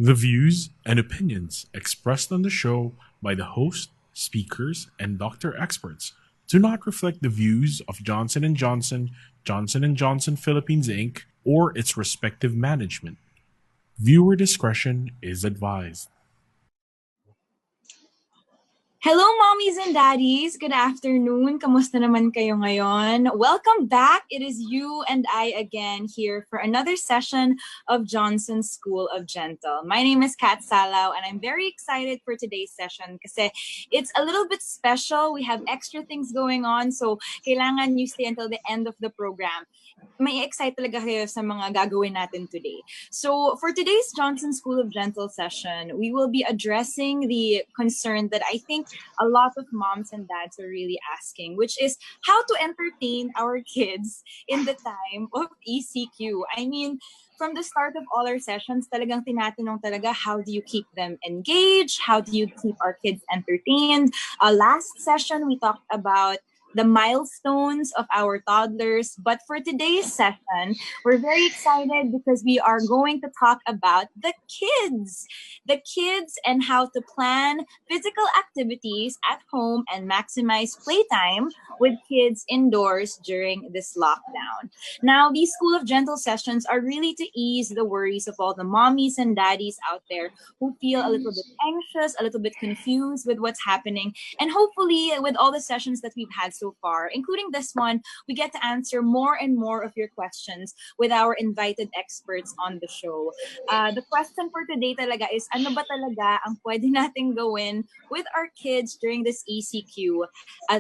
The views and opinions expressed on the show by the host, speakers, and doctor experts do not reflect the views of Johnson & Johnson, Johnson & Johnson Philippines Inc., or its respective management. Viewer discretion is advised. Hello, mommies and daddies. Good afternoon. Kamusta naman kayo ngayon? Welcome back. It is you and I again here for another session of Johnson School of Gentle. My name is Katz Salao, and I'm very excited for today's session kasi it's a little bit special. We have extra things going on, so kailangan you stay until the end of the program. May excite talaga kayo sa mga gagawin natin today. So for today's Johnson School of Gentle session, we will be addressing the concern that I think a lot of moms and dads are really asking, which is how to entertain our kids in the time of ECQ. I mean, from the start of all our sessions, talagang tinatanong talaga, how do you keep them engaged? How do you keep our kids entertained? Last session, we talked about the milestones of our toddlers. But for today's session, we're very excited because we are going to talk about the kids and how to plan physical activities at home and maximize playtime with kids indoors during this lockdown. Now, these School of Gentle sessions are really to ease the worries of all the mommies and daddies out there who feel a little bit anxious, a little bit confused with what's happening. And hopefully, with all the sessions that we've had so far, including this one, we get to answer more and more of your questions with our invited experts on the show. The question for today talaga is, ano ba talaga ang pwede nating gawin with our kids during this ECQ?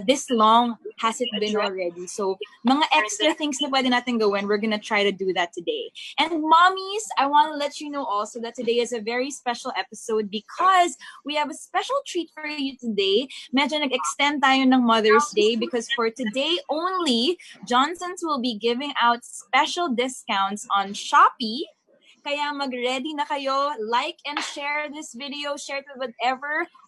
This long has it been already? So, mga extra things na pwede natin gawin, we're gonna try to do that today. And mommies, I want to let you know also that today is a very special episode because we have a special treat for you today. Medyo nag-extend tayo ng Mother's Day because for today only, Johnson's will be giving out special discounts on Shopee. Kaya mag-ready na kayo, like and share this video, share it with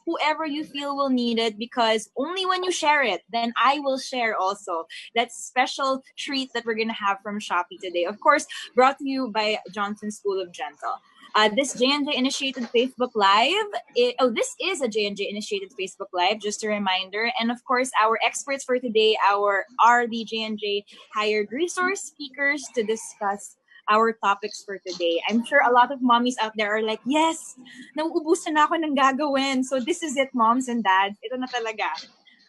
whoever you feel will need it, because only when you share it, then I will share also that special treat that we're going to have from Shopee today. Of course, brought to you by Johnson School of Gentle. This J&J initiated Facebook Live. This is a J&J initiated Facebook Live, just a reminder. And of course, our experts for today are the J&J hired resource speakers to discuss our topics for today. I'm sure a lot of mommies out there are like, yes, nauubusan na ako ng gagawin. So this is it, moms and dads. Ito na talaga.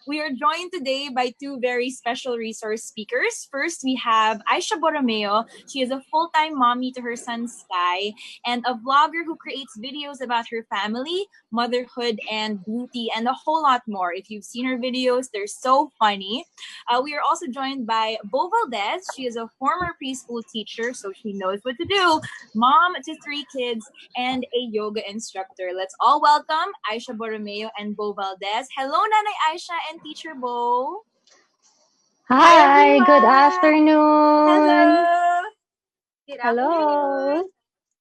We are joined today by two very special resource speakers. First, we have Isha Borromeo. She is a full-time mommy to her son Sky and a vlogger who creates videos about her family, motherhood, and beauty, and a whole lot more. If you've seen her videos, they're so funny. We are also joined by Valdez. She is a former preschool teacher, so she knows what to do, mom to 3 kids, and a yoga instructor. Let's all welcome Isha Borromeo and Valdez. Hello, Nanay Aisha and Teacher Bo. Hi, good afternoon. Hello. Good Hello. afternoon.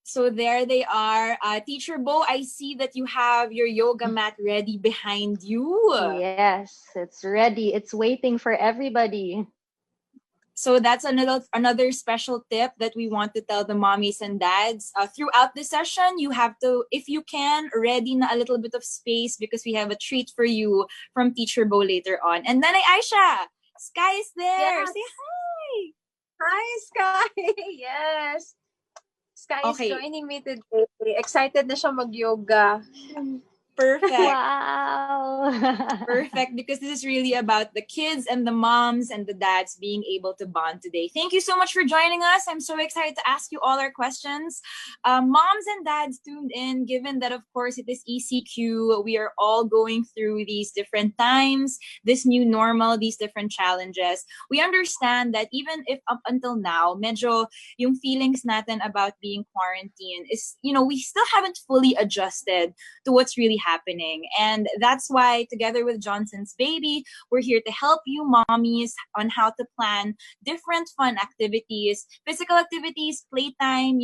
So there they are. Teacher Bo, I see that you have your yoga mat ready behind you. Yes, it's ready. It's waiting for everybody. So that's another special tip that we want to tell the mommies and dads. Throughout the session, you have to, if you can, ready na a little bit of space because we have a treat for you from Teacher Bo later on. And then Aisha, Sky is there. Yes. Say hi. Hi, Sky. Yes. Sky Okay. is joining me today. Excited na siya mag-yoga. Perfect. Wow. Perfect, because this is really about the kids and the moms and the dads being able to bond today. Thank you so much for joining us. I'm so excited to ask you all our questions. Moms and dads tuned in, given that, of course, it is ECQ. We are all going through these different times, this new normal, these different challenges. We understand that even if up until now, medyo yung feelings natin about being quarantined is, we still haven't fully adjusted to what's really happening. And that's why, together with Johnson's Baby, we're here to help you mommies on how to plan different fun activities, physical activities, playtime,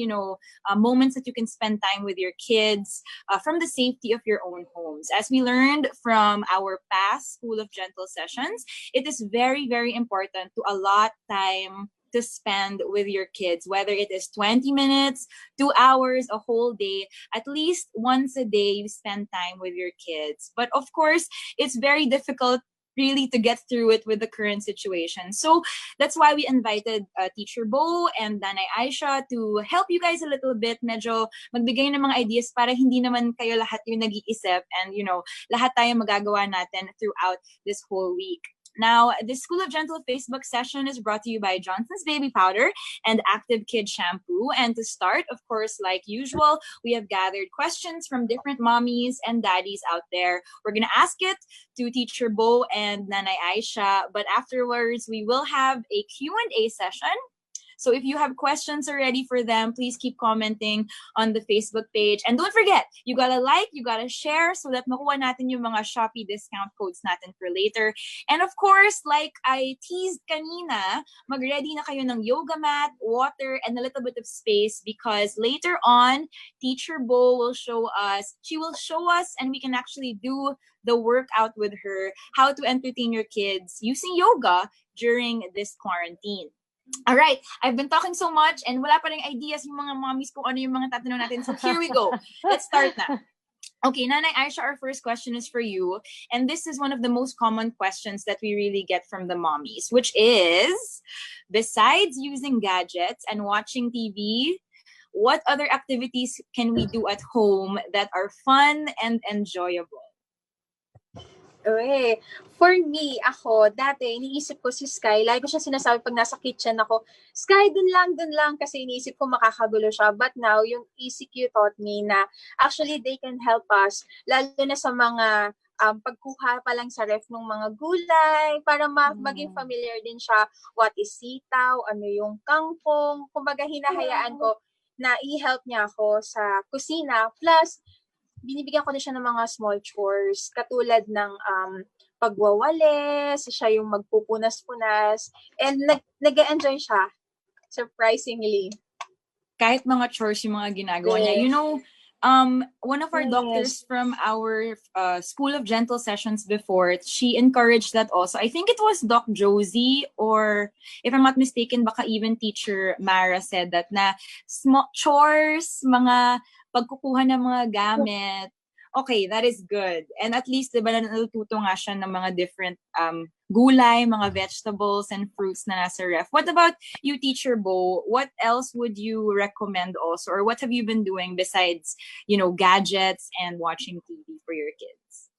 moments that you can spend time with your kids from the safety of your own homes. As we learned from our past School of Gentle sessions, it is very, very important to allot time to spend with your kids, whether it is 20 minutes, 2 hours, a whole day. At least once a day, you spend time with your kids. But of course, it's very difficult really to get through it with the current situation. So that's why we invited Teacher Bo and Nanay Aisha to help you guys a little bit, medyo magbigay ng mga ideas para hindi naman kayo lahat yung nag-iisip and, lahat tayo magagawa natin throughout this whole week. Now, the School of Gentle Facebook session is brought to you by Johnson's Baby Powder and Active Kid Shampoo. And to start, of course, like usual, we have gathered questions from different mommies and daddies out there. We're going to ask it to Teacher Bo and Nanay Aisha, but afterwards, we will have a Q&A session. So if you have questions already for them, please keep commenting on the Facebook page. And don't forget, you gotta like, you gotta share so that makuha natin yung mga Shopee discount codes natin for later. And of course, like I teased kanina, mag-ready na kayo ng yoga mat, water, and a little bit of space because later on, Teacher Bo will show us, and we can actually do the workout with her, how to entertain your kids using yoga during this quarantine. All right, I've been talking so much and wala pa rin ideas yung mga mommies kung ano yung mga tatanong natin. So here we go. Let's start na. Okay, Nanay Aisha, our first question is for you. And this is one of the most common questions that we really get from the mommies, which is, besides using gadgets and watching TV, what other activities can we do at home that are fun and enjoyable? Okay. For me, ako, dati, iniisip ko si Sky. Lagi ko siya sinasabi pag nasa kitchen ako, Sky, dun lang. Kasi iniisip ko makakagulo siya. But now, yung ECQ taught me na actually they can help us. Lalo na sa mga pagkuha pa lang sa ref ng mga gulay para maging familiar din siya. What is sitaw? Ano yung kangkong? Kumbaga, hinahayaan ko na i-help niya ako sa kusina. Plus, binibigyan ko na siya ng mga small chores katulad ng pagwawalis, siya yung magpupunas-punas, and nag-enjoy siya, surprisingly. Kahit mga chores yung mga ginagawa niya. One of our doctors from our School of Gentle sessions before, she encouraged that also. I think it was Doc Josie, or if I'm not mistaken, baka even Teacher Mara said that na small chores, mga pagkukuha ng mga gamit. Okay, that is good. And at least, diba, natututo nga siya ng mga different gulay, mga vegetables and fruits na nasa ref. What about you, Teacher Bo? What else would you recommend also? Or what have you been doing besides, gadgets and watching TV for your kids?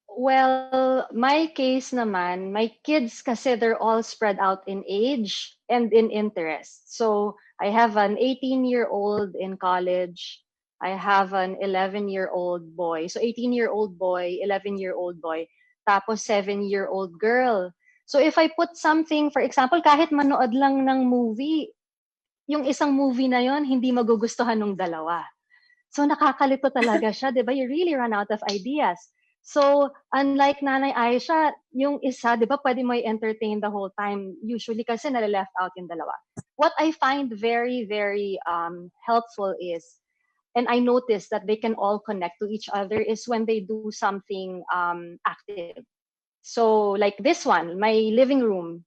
Well, my case naman, my kids kasi they're all spread out in age and in interest. So I have an 18-year-old in college. I have an 11-year-old boy. So 18-year-old boy, 11-year-old boy, tapos 7-year-old girl. So if I put something, for example, kahit manood lang ng movie, yung isang movie na yon hindi magugustuhan ng dalawa. So nakakalito talaga siya, di ba? You really run out of ideas. So, unlike Nanay Aisha, yung isa, di ba, pwede mo i-entertain the whole time. Usually kasi nalileft out yung dalawa. What I find very, very helpful is, and I notice that they can all connect to each other, is when they do something active. So, like this one, my living room.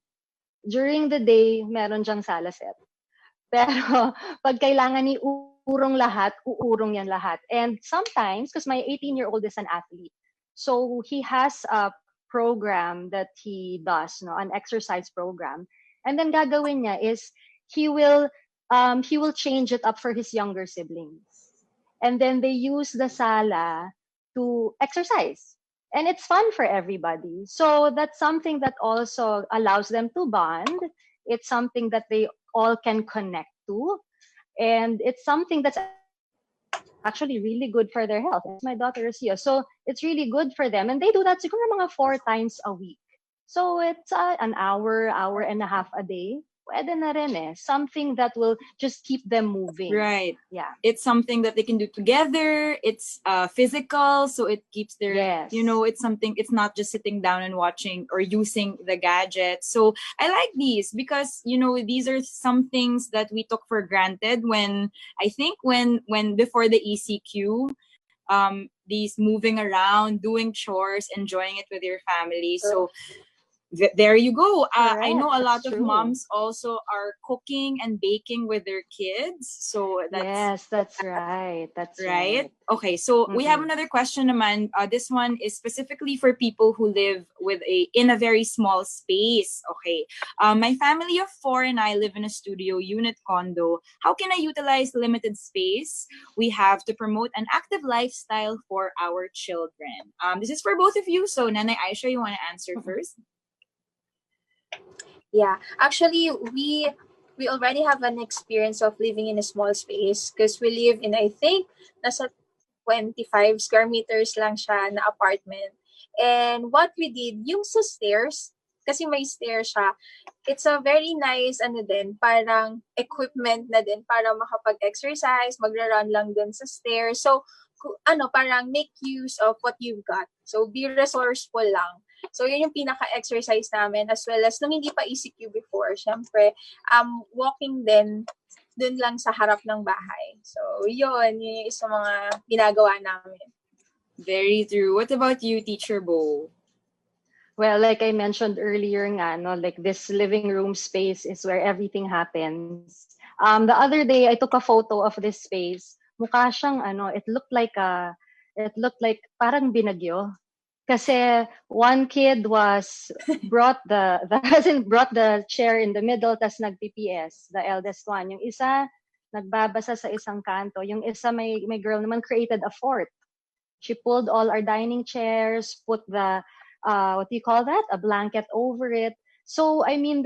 During the day, meron dyang sala set. Pero, pag kailangan ni urong lahat, uurong yan lahat. And sometimes, because my 18-year-old is an athlete, so he has a program that he does, an exercise program. And then gagawin niya is he will change it up for his younger siblings. And then they use the sala to exercise. And it's fun for everybody. So that's something that also allows them to bond. It's something that they all can connect to. And it's something that's actually really good for their health. My daughter is here. So it's really good for them. And they do that siguro mga 4 times a week. So it's an hour and a half a day. Pwede na rin eh. Something that will just keep them moving. Right. Yeah. It's something that they can do together. It's physical, so it keeps their, it's something, it's not just sitting down and watching or using the gadget. So I like these because, these are some things that we took for granted when before the ECQ, these moving around, doing chores, enjoying it with your family. So There you go. I know Correct. a lot That's of true. moms also are cooking and baking with their kids. So that's Yes, that's right. That's right. right. Okay, so we have Mm-mm. another question naman. This one is specifically for people who live with in a very small space. Okay. My family of four and I live in a studio unit condo. How can I utilize limited space we have to promote an active lifestyle for our children? This is for both of you. So Nanay Aisha, you want to answer first? Yeah, actually, we already have an experience of living in a small space because we live in, I think, nasa 25 square meters lang siya na apartment. And what we did, yung sa stairs, kasi may stairs siya, it's a very nice, ano din, parang equipment na din para makapag-exercise, magra-run lang din sa stairs. So, parang make use of what you've got. So, be resourceful lang. So, yun yung pinaka-exercise namin as well as nung hindi pa ECQ before, syempre, walking din dun lang sa harap ng bahay. So, yun yung isa mga ginagawa namin. Very true. What about you, Teacher Bo? Well, like I mentioned earlier nga, no, like this living room space is where everything happens. The other day, I took a photo of this space. Mukha siyang, it looked like parang binagyo. Kasi one kid brought the chair in the middle, tas nag-PPS, the eldest one. Yung isa, nagbabasa sa isang kanto. Yung isa, may girl naman created a fort. She pulled all our dining chairs, put the what do you call that? A blanket over it. So I mean,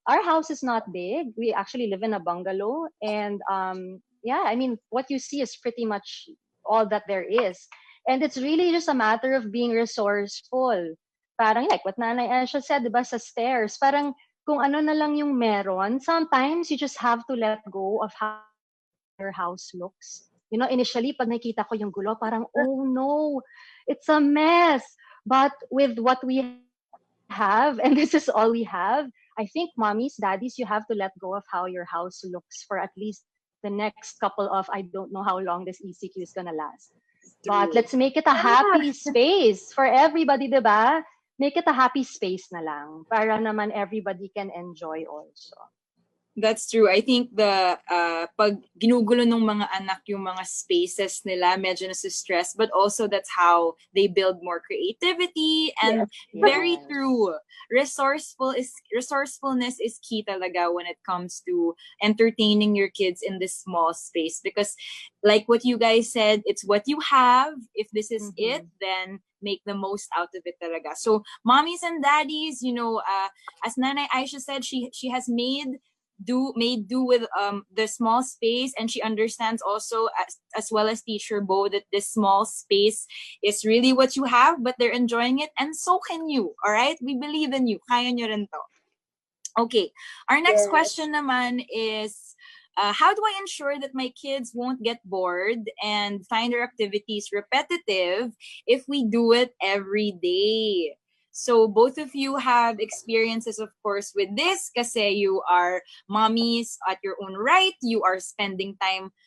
our house is not big. We actually live in a bungalow, and yeah, I mean, what you see is pretty much all that there is, and it's really just a matter of being resourceful. Parang like what Nanay Asha said, diba, sa stairs, parang kung ano na lang yung meron, sometimes you just have to let go of how your house looks. You know, initially, pag nakita ko yung gulo, parang, oh no, it's a mess. But with what we have, and this is all we have, I think mommies, daddies, you have to let go of how your house looks for at least the next couple of, I don't know how long this ECQ is gonna last. But True. let's make it a happy space for everybody, diba? Make it a happy space na lang para naman everybody can enjoy also. That's true. I think pag ginugulo ng mga anak yung mga spaces nila, medyo nasa-stress, but also that's how they build more creativity and Yes. very Yes. true. Resourcefulness is key talaga when it comes to entertaining your kids in this small space because like what you guys said, it's what you have. If this is it, then make the most out of it talaga. So mommies and daddies, as Nanay Aisha said, she has made do with the small space, and she understands also as well as Teacher Bo that this small space is really what you have, but they're enjoying it, and so can you. All right, we believe in you. Kaya nyo rin to. Okay, our next Yes. question naman is how do I ensure that my kids won't get bored and find their activities repetitive if we do it every day? So both of you have experiences, of course, with this kasi you are mommies at your own right. You are spending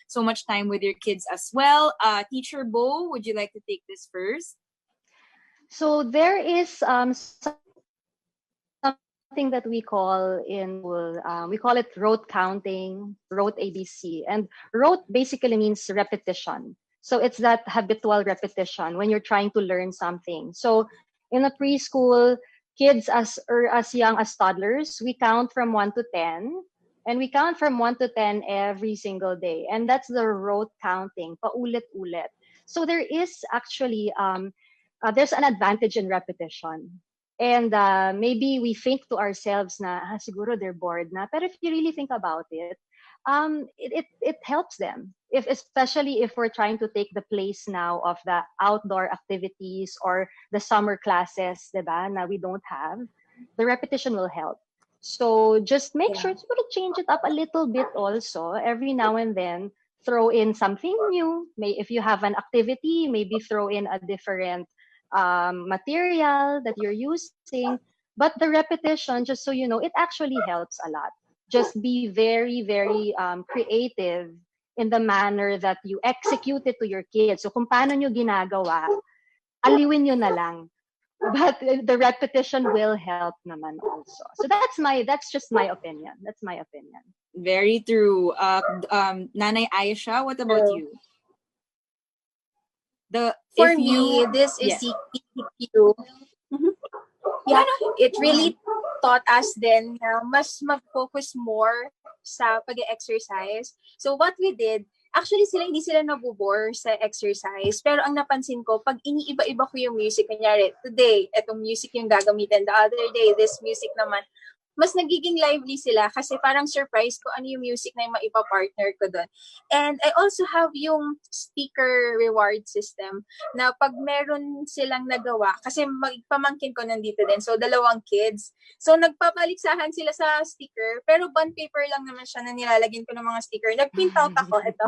so much time with your kids as well. Teacher Bo, would you like to take this first? So there is something that we call in school, we call it rote counting, rote ABC. And rote basically means repetition. So it's that habitual repetition when you're trying to learn something. So in a preschool, kids as young as toddlers, we count from 1 to 10. And we count from 1 to 10 every single day. And that's the rote counting, paulit-ulit. So there is actually, there's an advantage in repetition. And maybe we think to ourselves na, siguro they're bored na. But if you really think about it, it helps them. Especially if we're trying to take the place now of the outdoor activities or the summer classes, diba, na we don't have, the repetition will help. So just make sure to change it up a little bit also every now and then. Throw in something new. If you have an activity, maybe throw in a different material that you're using. But the repetition, just so you know, it actually helps a lot. Just be very, very creative in the manner that you execute it to your kids. So kung paano nyo ginagawa, aliwin nyo na lang. but the repetition will help naman also. So that's just my opinion. That's my opinion. Very true. Nanay Aisha, what about True. you? The For if me, you this is yes. the EQ. Mhm. No, Yeah, no. it Go ahead. really taught us then na mas mag-focus more sa pag-exercise. So what we did, actually hindi sila nabubore sa exercise. Pero ang napansin ko, pag iniiba-iba ko yung music, kanyari, today, etong music yung gagamitin. The other day, this music naman. Mas nagiging lively sila kasi parang surprise ko ano yung music na yung maipa-partner ko doon. And I also have yung sticker reward system na pag meron silang nagawa, kasi pamangkin ko nandito din, so 2 kids. So nagpapaliksahan sila sa sticker, pero bond paper lang naman siya na nilalagyan ko ng mga sticker. Nag-print out ako, ito.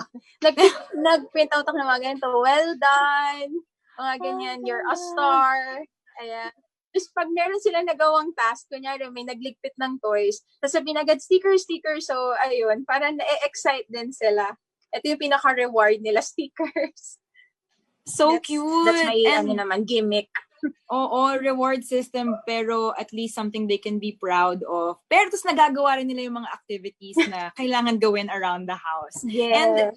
Nag-print out ako ng mga ganito, well done, mga ganyan, you're a star. Ayan. Tapos pag meron sila nagawang task, kunyari may nagligpit ng toys, tapos sabihin agad, sticker, sticker. So, ayun, parang na-excite din sila. Ito yung pinaka-reward nila, stickers. So That's cute. my, And gimmick. oo, reward system, pero at least something they can be proud of. Pero tapos nagagawa rin nila yung mga activities na kailangan gawin around the house. Yeah. And,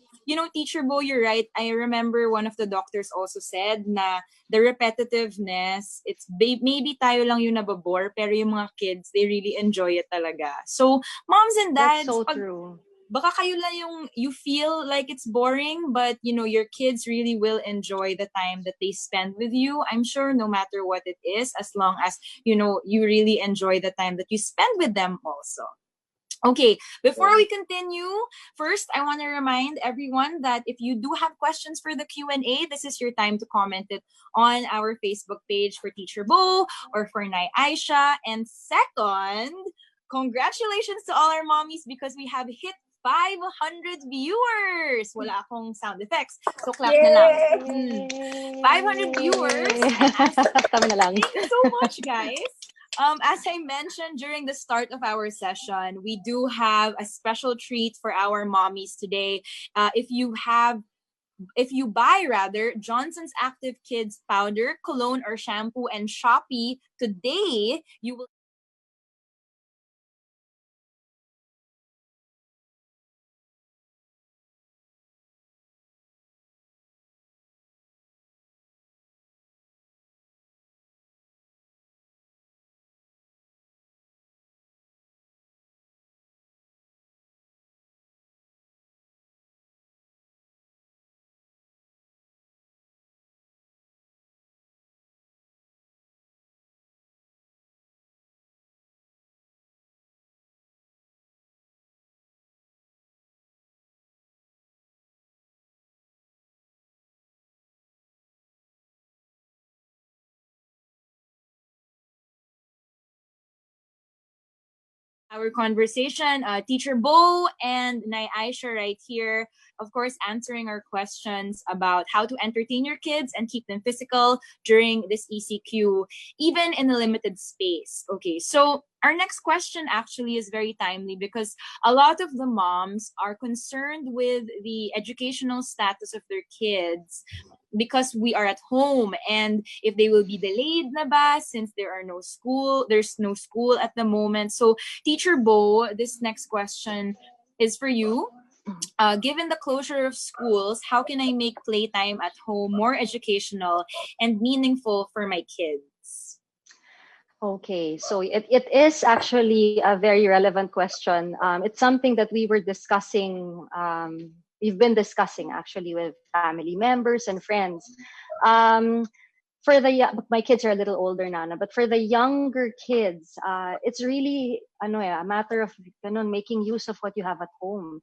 Teacher Bo, you're right. I remember one of the doctors also said na the repetitiveness, it's maybe tayo lang yung nababore, pero yung mga kids, they really enjoy it talaga. So, moms and dads, That's so true. baka kayo lang you feel like it's boring, but your kids really will enjoy the time that they spend with you. I'm sure no matter what it is, as long as you really enjoy the time that you spend with them also. Okay, before we continue, first I want to remind everyone that if you do have questions for the Q&A, this is your time to comment it on our Facebook page for Teacher Bo or for Nay Aisha. And second, congratulations to all our mommies because we have hit 500 viewers. Wala akong sound effects. So, clap na lang. 500 viewers. Tama na lang. Thank you so much, guys. As I mentioned during the start of our session, we do have a special treat for our mommies today. If you buy Johnson's Active Kids powder, cologne, or shampoo and Shopee today, you will our conversation. Teacher Bo and Nay Aisha right here, of course, answering our questions about how to entertain your kids and keep them physical during this ECQ, even in a limited space. Okay, so our next question actually is very timely because a lot of the moms are concerned with the educational status of their kids because we are at home, and if they will be delayed na ba since there's no school at the moment. So Teacher Bo, this next question is for you. Given the closure of schools, how can I make playtime at home more educational and meaningful for my kids? Okay, so it is actually a very relevant question. It's something that we were discussing, we've been discussing actually with family members and friends. My kids are a little older now, but for the younger kids, it's really a matter of making use of what you have at home.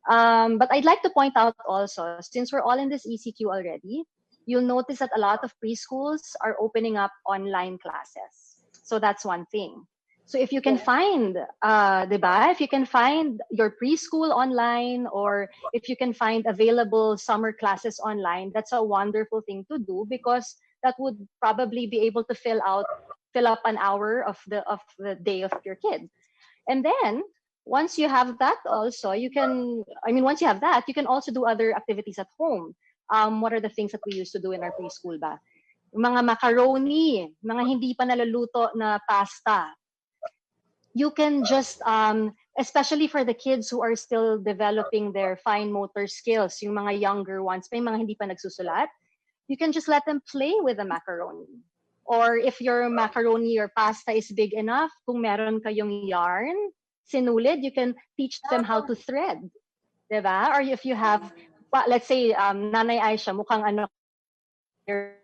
But I'd like to point out also, since we're all in this ECQ already, you'll notice that a lot of preschools are opening up online classes. So that's one thing. So if you can find, diba? If you can find your preschool online, or if you can find available summer classes online, that's a wonderful thing to do, because that would probably be able to fill up an hour of the day of your kid. And then once you have that also, once you have that, you can also do other activities at home. What are the things that we used to do in our preschool ba? mga macaroni, mga hindi pa naluluto na pasta. You can just, especially for the kids who are still developing their fine motor skills, yung mga younger ones, may mga hindi pa nagsusulat, you can just let them play with the macaroni. Or if your macaroni or pasta is big enough, kung meron kayong yarn, sinulid, you can teach them how to thread. Diba? Or if you have, let's say, Nanay Aisha, mukhang you're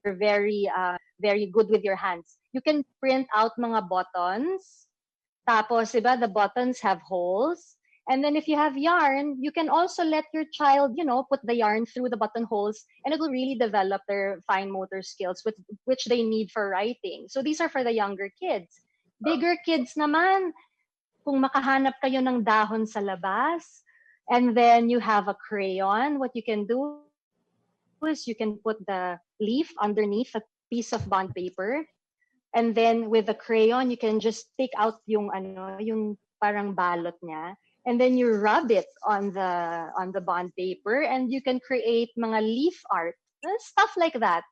very good with your hands. You can print out mga buttons. Tapos, diba, the buttons have holes. And then if you have yarn, you can also let your child, put the yarn through the buttonholes, and it will really develop their fine motor skills, which they need for writing. So these are for the younger kids. Bigger kids naman, kung makahanap kayo ng dahon sa labas, and then you have a crayon, what you can do is you can put the leaf underneath a piece of bond paper. And then with the crayon, you can just take out yung parang balot niya. And then you rub it on the bond paper, and you can create mga leaf art, stuff like that.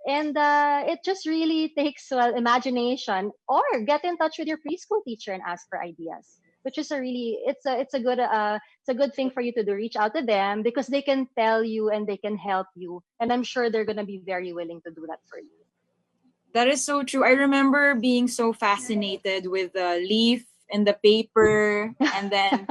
And it just really takes imagination. Or get in touch with your preschool teacher and ask for ideas, which is it's a good thing for you to do. Reach out to them because they can tell you and they can help you, and I'm sure they're gonna be very willing to do that for you. That is so true. I remember being so fascinated with the leaf and the paper, and then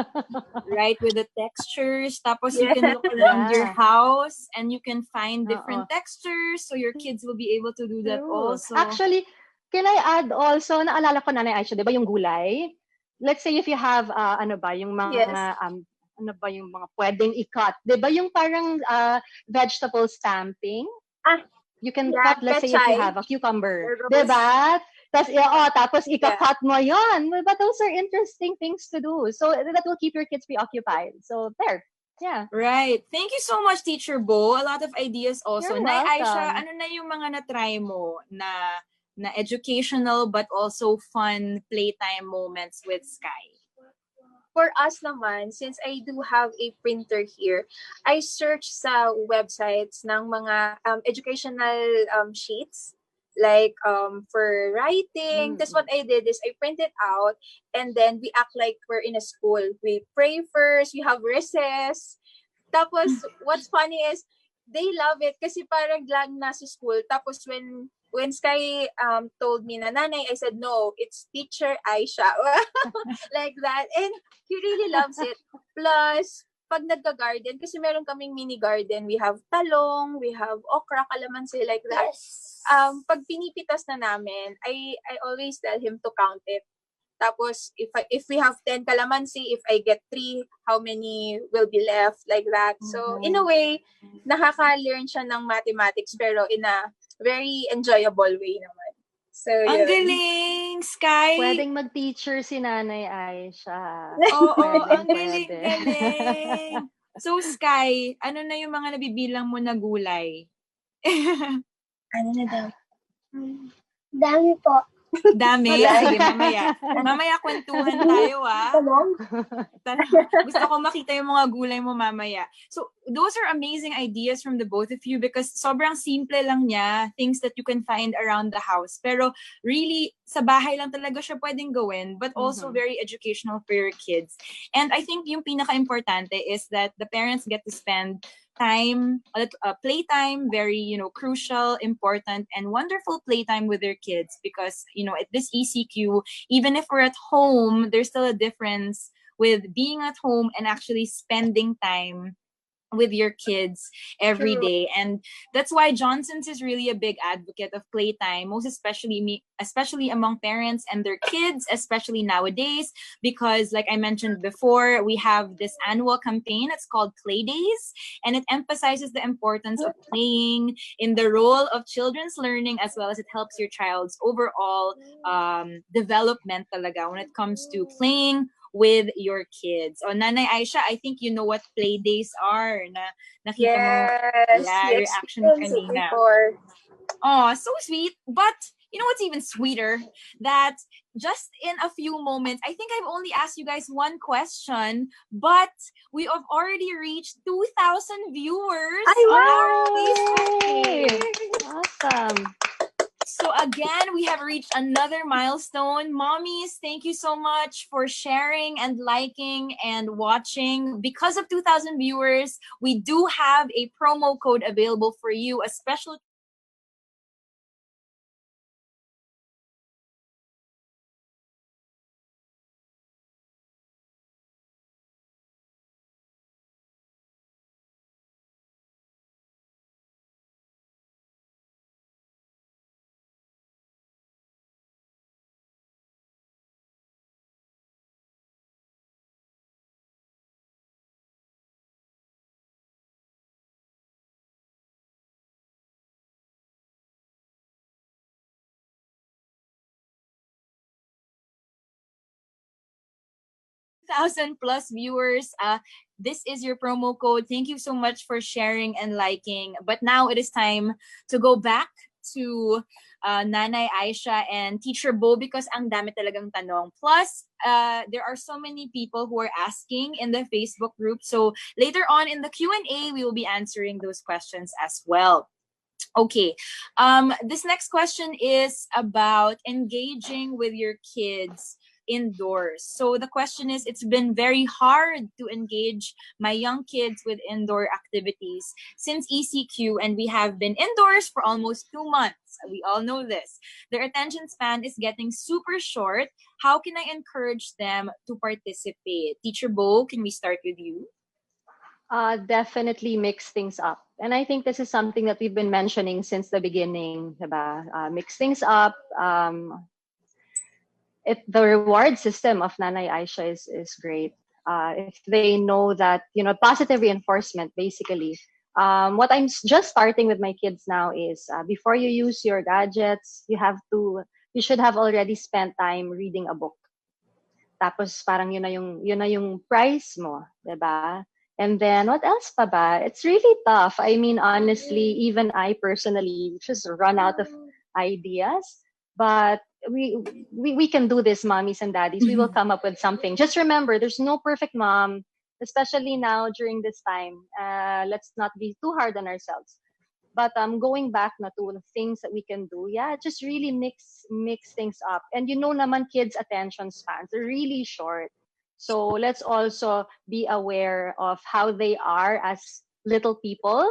right with the textures. Tapos you can look around your house and you can find different textures, so your kids will be able to do that also. Actually, can I add also, naalala ko Nanay Aisha, di ba yung gulay? Let's say if you have, yung mga, yung mga pwedeng i-cut. Di ba yung parang vegetable stamping? You can cut, let's say, if you have a cucumber. Diba? Tapos ika-cut mo yon. But those are interesting things to do. So that will keep your kids preoccupied. So there. Yeah. Right. Thank you so much, Teacher Bo. A lot of ideas also. You're Nay welcome. Aisha, ano na yung mga na-try mo na educational but also fun playtime moments with Sky? For us naman, since I do have a printer here, I search sa websites ng mga educational sheets, like for writing. That's what I did is I print it out, and then we act like we're in a school. We pray first, we have recess. Tapos, what's funny is, they love it kasi parang lang nasa school. Tapos when Sky told me na nanay, I said, no, it's teacher Aisha. Like that. And he really loves it. Plus, pag nagka-garden, kasi meron kaming mini garden, we have talong, we have okra, kalamansi, like that. Yes. Pag pinipitas na namin, I always tell him to count it. Tapos, if we have 10 calamansi, if I get 3, how many will be left? Like that. So, in a way, nakaka-learn siya ng mathematics, pero in a very enjoyable way naman. So, ang galing, Sky! Pwedeng mag-teacher si Nanay Aisha. Ang galing. So, Sky, ano na yung mga nabibilang mo na gulay? Ano na daw? Dami po. Dami? Sige, mamaya. Mamaya kwentuhan tayo, Gusto ko makita yung mga gulay mo mamaya. So, those are amazing ideas from the both of you because sobrang simple lang niya, things that you can find around the house. Pero really, sa bahay lang talaga siya pwedeng gawin, but also very educational for your kids. And I think yung pinaka-importante is that the parents get to spend time, playtime, very, crucial, important, and wonderful playtime with their kids because, at this ECQ, even if we're at home, there's still a difference with being at home and actually spending time with your kids every day. And that's why Johnson's is really a big advocate of playtime, most especially among parents and their kids, especially nowadays, because like I mentioned before, we have this annual campaign. It's called Playdays, and it emphasizes the importance of playing in the role of children's learning, as well as it helps your child's overall development talaga when it comes to playing with your kids. Nanay Aisha, I think you know what play days are. Nakita mo, reaction kanina. Oh, so sweet. But you know what's even sweeter? That just in a few moments, I think I've only asked you guys one question, but we have already reached 2,000 viewers on our Facebook page. Awesome. again, we have reached another milestone. Mommies, thank you so much for sharing and liking and watching. Because of 2,000 viewers, we do have a promo code available for you, a special thousand plus viewers. This is your promo code. Thank you so much for sharing and liking. But now it is time to go back to Nanay Aisha and Teacher Bo because ang dami talagang tanong. Plus, there are so many people who are asking in the Facebook group. So later on in the Q&A, we will be answering those questions as well. Okay. This next question is about engaging with your kids indoors. So the question is, it's been very hard to engage my young kids with indoor activities since ECQ, and we have been indoors for almost 2 months. We all know this. Their attention span is getting super short. How can I encourage them to participate? Teacher Bo, can we start with you? Definitely mix things up. And I think this is something that we've been mentioning since the beginning, diba? Mix things up. The reward system of Nanay Aisha is great. If they know that, positive reinforcement, basically. What I'm just starting with my kids now is before you use your gadgets, you should have already spent time reading a book. Tapos parang yun na yung prize mo, diba? And then what else pa ba? It's really tough. I mean, honestly, even I personally just run out of ideas. But we can do this, mommies and daddies. We will come up with something. Just remember, there's no perfect mom, especially now during this time. Let's not be too hard on ourselves. But going back na to the things that we can do, just really mix things up. And naman kids' attention spans are really short. So let's also be aware of how they are as little people.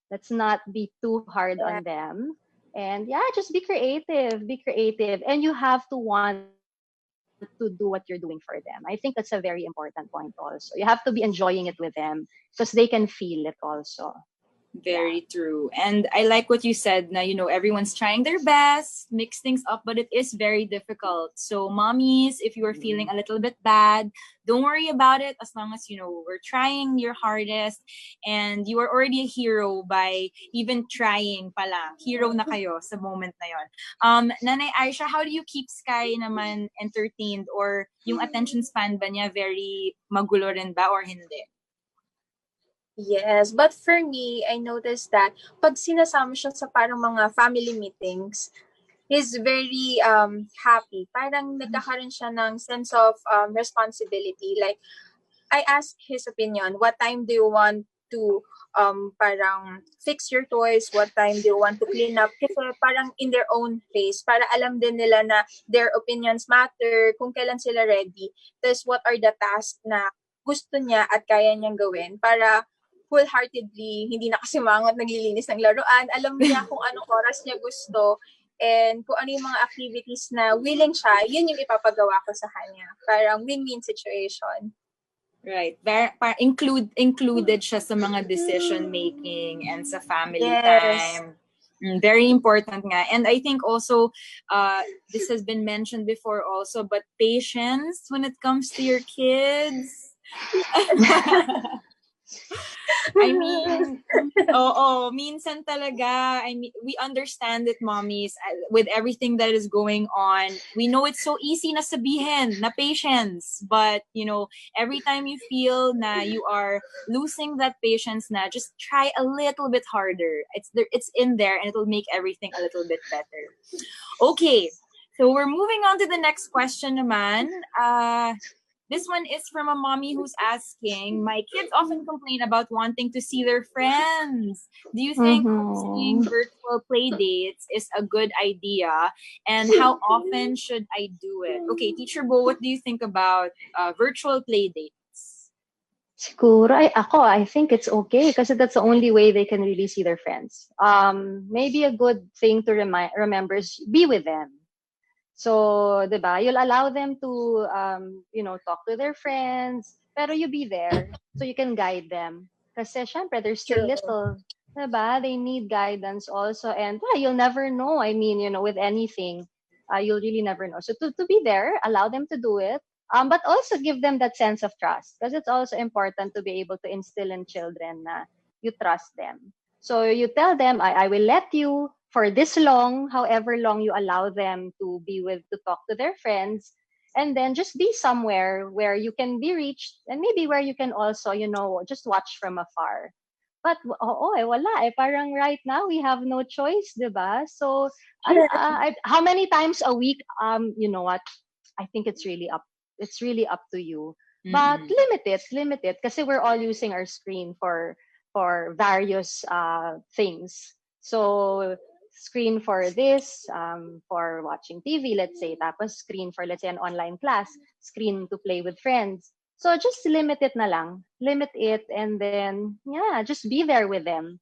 Let's not be too hard on them. And just be creative. And you have to want to do what you're doing for them. I think that's a very important point also. You have to be enjoying it with them because they can feel it also. Very true. And I like what you said na, everyone's trying their best, mix things up, but it is very difficult. So mommies, if you are feeling a little bit bad, don't worry about it as long as, we're trying your hardest and you are already a hero by even trying pala. Hero na kayo sa moment na yon. Nanay Aisha, how do you keep Sky naman entertained or yung attention span ba niya very magulo rin ba or hindi? Yes, but for me, I noticed that pag sinasama siya sa parang mga family meetings, he's very happy. Parang nagkakaroon siya ng sense of responsibility. Like, I asked his opinion. What time do you want to parang fix your toys? What time do you want to clean up? Kasi parang in their own pace. Para alam din nila na their opinions matter, kung kailan sila ready. Tapos what are the tasks na gusto niya at kaya niyang gawin para wholeheartedly, hindi nakasimangot, naglilinis ng laruan. Alam niya kung anong oras niya gusto and kung ano yung mga activities na willing siya, yun yung ipapagawa ko sa kanya. Parang win-win situation. Right. Included siya sa mga decision making and sa family time. Very important nga. And I think also, this has been mentioned before also, but patience when it comes to your kids. I mean, minsan talaga, we understand it, mommies, with everything that is going on. We know it's so easy na sabihin, na patience. But, every time you feel na you are losing that patience na, just try a little bit harder. It's in there and it'll make everything a little bit better. Okay, so we're moving on to the next question naman. This one is from a mommy who's asking, my kids often complain about wanting to see their friends. Do you think seeing virtual play dates is a good idea, and how often should I do it? Okay, Teacher Bo, what do you think about virtual play dates? Siguro, I think it's okay kasi that's the only way they can really see their friends. Maybe a good thing to remember is be with them. So, 'di ba? You'll allow them to talk to their friends, pero you be there so you can guide them. Kasi syempre they're still True. little. 'Di ba? They need guidance also, and you'll never know. I mean, with anything, you'll really never know. So to be there, allow them to do it. But also give them that sense of trust, because it's also important to be able to instill in children na you trust them. So you tell them, I will let you for this long, however long you allow them to talk to their friends, and then just be somewhere where you can be reached, and maybe where you can also, just watch from afar. But wala eh. Parang right now we have no choice, 'di ba? So how many times a week? You know what? I think it's really up. It's really up to you. But limit it, kasi we're all using our screen for various things. So screen for this, for watching TV, let's say, tapos screen for, let's say, an online class, screen to play with friends. So just limit it na lang. Limit it, and then, just be there with them.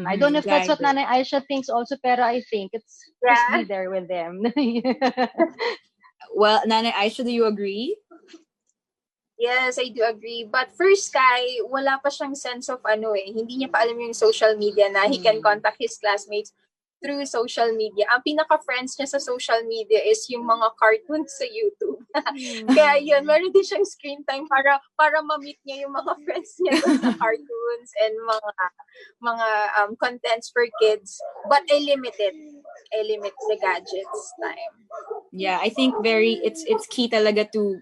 I don't know if that's what Nanay Aisha thinks also, pero I think it's just be there with them. Well, Nanay Aisha, do you agree? Yes, I do agree. But for Sky, wala pa siyang sense of hindi niya pa alam yung social media na he can contact his classmates through social media. Ang pinaka-friends niya sa social media is yung mga cartoons sa YouTube. Kaya yun, meron din siyang screen time para ma-meet niya yung mga friends niya sa cartoons and mga contents for kids. But I limit the gadgets time. Yeah, I think it's key talaga to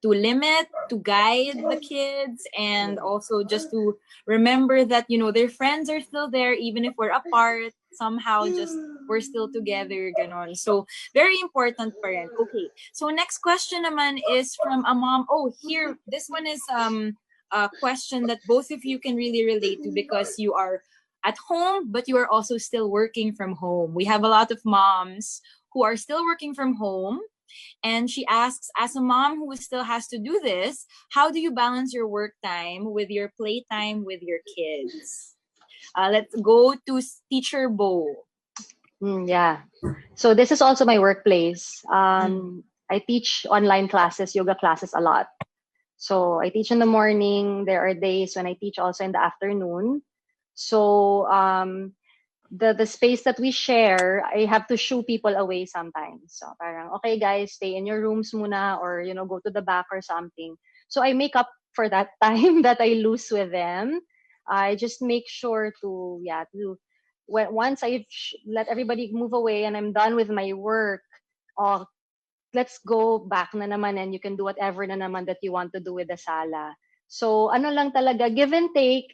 limit, to guide the kids, and also just to remember that their friends are still there even if we're apart. Somehow just we're still together, ganon. So very important pa rin. Okay, so next question naman is from a mom. Oh, here, this one is a question that both of you can really relate to, because you are at home but you are also still working from home. We have a lot of moms who are still working from home. And she asks, as a mom who still has to do this, how do you balance your work time with your playtime with your kids? Let's go to Teacher Bo. Yeah. So this is also my workplace. I teach online classes, yoga classes a lot. So I teach in the morning. There are days when I teach also in the afternoon. So the space that we share, I have to shoo people away sometimes. So parang, okay guys, stay in your rooms muna, or go to the back or something. So I make up for that time that I lose with them. I just make sure to once I let everybody move away and I'm done with my work, let's go back na naman, and you can do whatever na naman that you want to do with the sala. So ano lang talaga, give and take,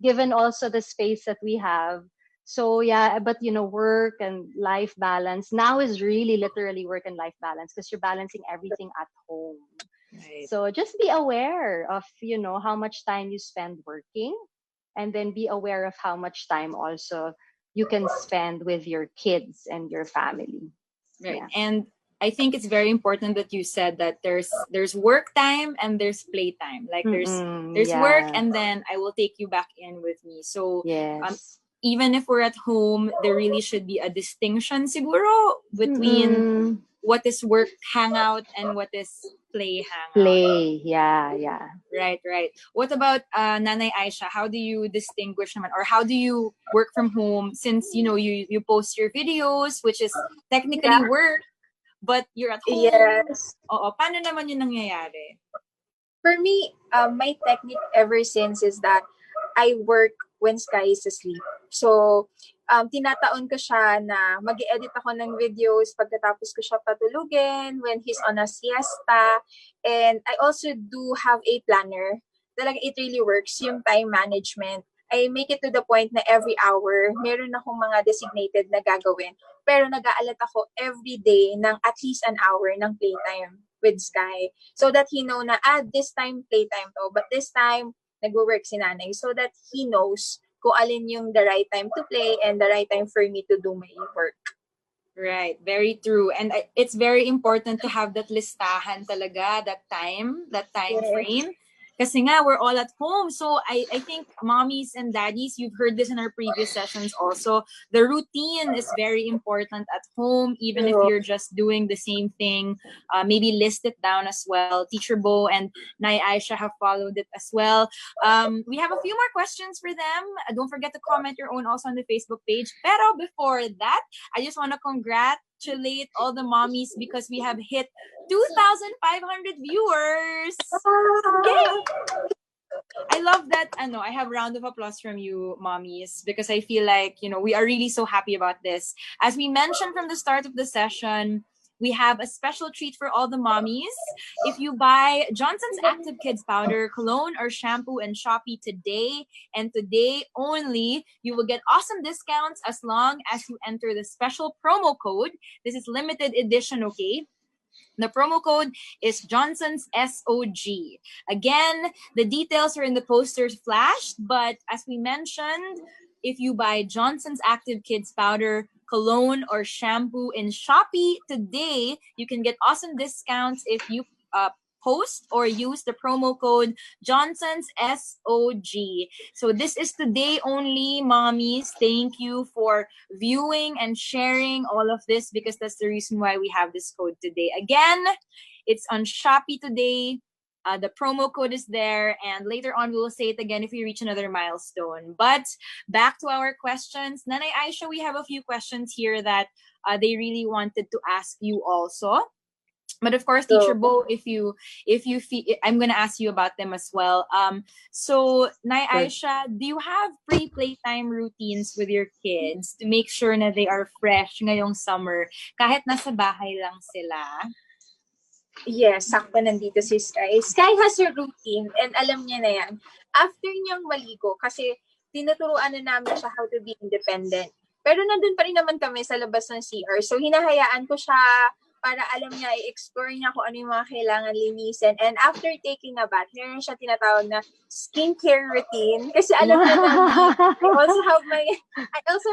given also the space that we have. So but work and life balance now is really literally work and life balance, because you're balancing everything at home. Right. So just be aware of how much time you spend working, and then be aware of how much time also you can spend with your kids and your family. Right. Yeah. And I think it's very important that you said that there's work time and there's play time. Like there's work, and then I will take you back in with me. So even if we're at home, there really should be a distinction siguro between what is work hangout and what is play hangout. Play, yeah. Right. What about Nanay Aisha? How do you distinguish naman, or how do you work from home, since you post your videos, which is technically work, but you're at home? Yes. Paano naman yung nangyayari? For me, my technique ever since is that I work when Sky is asleep. So, tinataon ko siya na mag-edit ako ng videos pagkatapos ko siya patulugin when he's on a siesta. And I also do have a planner. Talaga, it really works, yung time management. I make it to the point na every hour, meron akong mga designated na gagawin. Pero nag-aalat ako every day ng at least an hour ng playtime with Sky. So that he know na, this time playtime to. But this time, nag-work si nanay. So that he knows kung alin yung the right time to play and the right time for me to do my work. Right, very true. And it's very important to have that listahan talaga, that time frame. Kasi nga, we're all at home. So I think mommies and daddies, you've heard this in our previous sessions also. The routine is very important at home, even if you're just doing the same thing. Maybe list it down as well. Teacher Bo and Nai Aisha have followed it as well. We have a few more questions for them. Don't forget to comment your own also on the Facebook page. Pero before that, I just want to congratulate all the mommies because we have hit 2,500 viewers. Yay! I love that. I have a round of applause from you, mommies, because I feel like, we are really so happy about this. As we mentioned from the start of the session, we have a special treat for all the mommies. If you buy Johnson's Active Kids Powder, Cologne, or Shampoo in Shopee today, and today only, you will get awesome discounts as long as you enter the special promo code. This is limited edition, okay? The promo code is Johnson's SOG. Again, the details are in the posters flashed, but as we mentioned, if you buy Johnson's Active Kids Powder, Cologne, or Shampoo in Shopee today, you can get awesome discounts if you post or use the promo code Johnson's SOG. So this is today only, mommies. Thank you for viewing and sharing all of this because that's the reason why we have this code today. Again, it's on Shopee today. The promo code is there, and later on we will say it again if we reach another milestone. But back to our questions. Nanay Aisha, we have a few questions here that they really wanted to ask you also. But of course, Teacher Bo, if you feel, I'm gonna ask you about them as well. So Nay Aisha, do you have pre-playtime routines with your kids to make sure na they are fresh ngayong summer kahit nasa bahay lang sila? Yes, sakto nandito si Sky. Sky has a routine and alam niya na yan. After niyang maligo, kasi tinuturuan na namin siya how to be independent. Pero nandun pa rin naman kami sa labas ng CR. So hinahayaan ko siya para alam niya, i-explore niya kung ano yung mga kailangan linisin. And after taking a bath, meron siya tinatawag na skincare routine. Kasi alam niya na, I also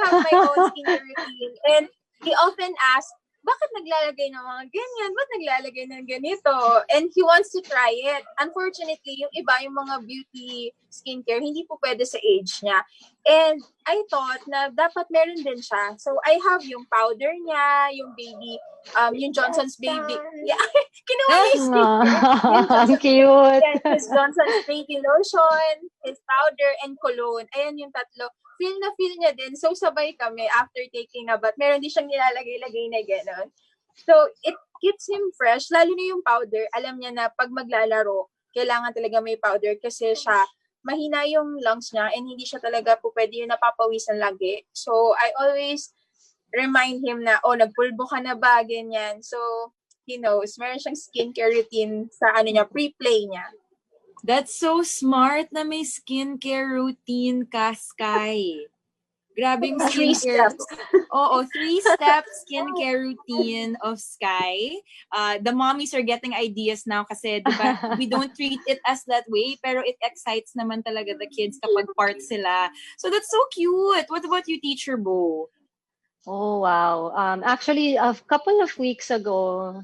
have my own skincare routine. And he often asks, bakit naglalagay ng mga ganyan? Ba't naglalagay ng ganito? And he wants to try it. Unfortunately, yung iba, yung mga beauty skincare, hindi po pwede sa age niya. And I thought na dapat meron din siya. So I have yung powder niya, yung baby, yung Johnson's baby. Yeah, kinuha niya yung Ang cute. Yeah, his Johnson's baby lotion, his powder, and cologne. Ayan yung tatlo. Feel niya din. So, sabay kami after taking a bath. Meron din siyang nilalagay-lagay na gano'n. So, it keeps him fresh. Lalo na yung powder. Alam niya na pag maglalaro, kailangan talaga may powder kasi siya, mahina yung lungs niya and hindi siya talaga po pwede yung napapawisan lagi. So, I always remind him na, nagpulbo ka na ba? Ganyan. So, he knows. Meron siyang skincare routine sa pre-play niya. That's so smart na may skincare routine ka, Sky. Grabing skincare. 3-step skincare routine of Sky. The mommies are getting ideas now kasi diba, we don't treat it as that way pero it excites naman talaga the kids kapag part sila. So that's so cute. What about you, Teacher Bo? Oh, wow. Actually, a couple of weeks ago,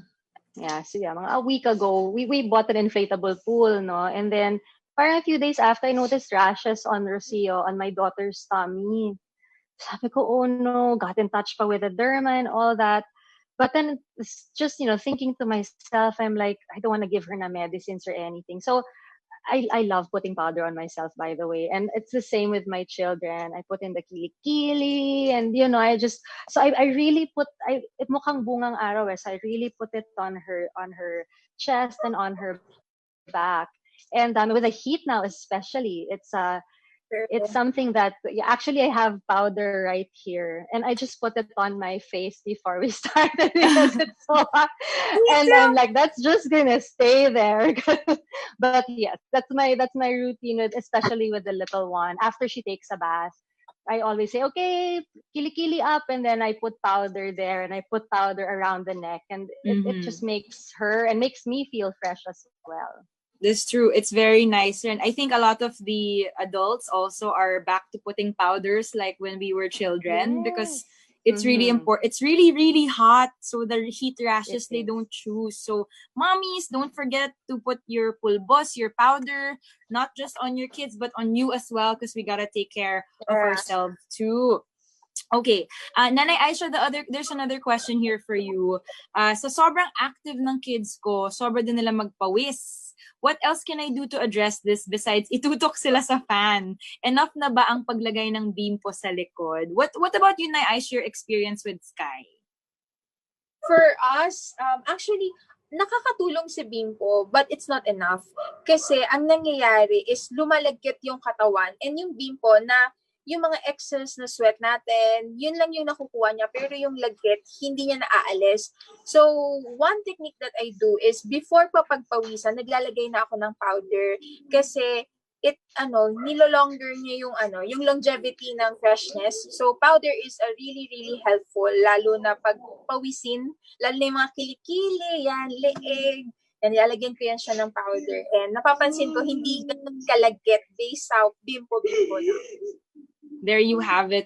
a week ago, we bought an inflatable pool, no? And then, parang a few days after, I noticed rashes on Rocio, on my daughter's tummy. Sabi ko, oh no, got in touch pa with the derma and all that. But then, it's just, thinking to myself, I'm like, I don't want to give her na medicines or anything. So, I love putting powder on myself, by the way. And it's the same with my children. I put in the kili-kili and, I really put, it mukhang bungang araw so I really put it on her chest and on her back. And with the heat now, especially, it's something that actually I have powder right here and I just put it on my face before we started because it's so hot and I'm like that's just gonna stay there. But yes, that's my routine especially with the little one. After she takes a bath, I always say, okay, kili-kili up, and then I put powder there and I put powder around the neck and it just makes her and makes me feel fresh as well. This is true. It's very nicer. And I think a lot of the adults also are back to putting powders like when we were children because Yes. it's really Mm-hmm. important. It's really, really hot. So the heat It rashes, they is. don't choose. So mommies, don't forget to put your pulbos, your powder, not just on your kids, but on you as well because we got to take care of Yeah. ourselves too. Okay. Nanay Aisha, there's another question here for you. Sa sobrang active ng kids ko, sobra din nila magpawis. What else can I do to address this besides itutok sila sa fan? Enough na ba ang paglagay ng bimpo sa likod? What about you, Nay Aisha, your experience with Sky? For us, actually, nakakatulong si bimpo, but it's not enough. Kasi ang nangyayari is lumalagkit yung katawan and yung bimpo na yung mga excess na sweat natin, yun lang yung nakukuha niya, pero yung lagkit, hindi niya naaalis. So, one technique that I do is before pa pagpawisan, naglalagay na ako ng powder kasi nilolonger niya yung longevity ng freshness. So, powder is a really, really helpful, lalo na pag pawisin, lalo na yung mga kilikili, yan, leeg, yan, nilalagyan ko yan siya ng powder. And napapansin ko, hindi ganun kalagkit based sa bimpo-bimpo lang. There you have it.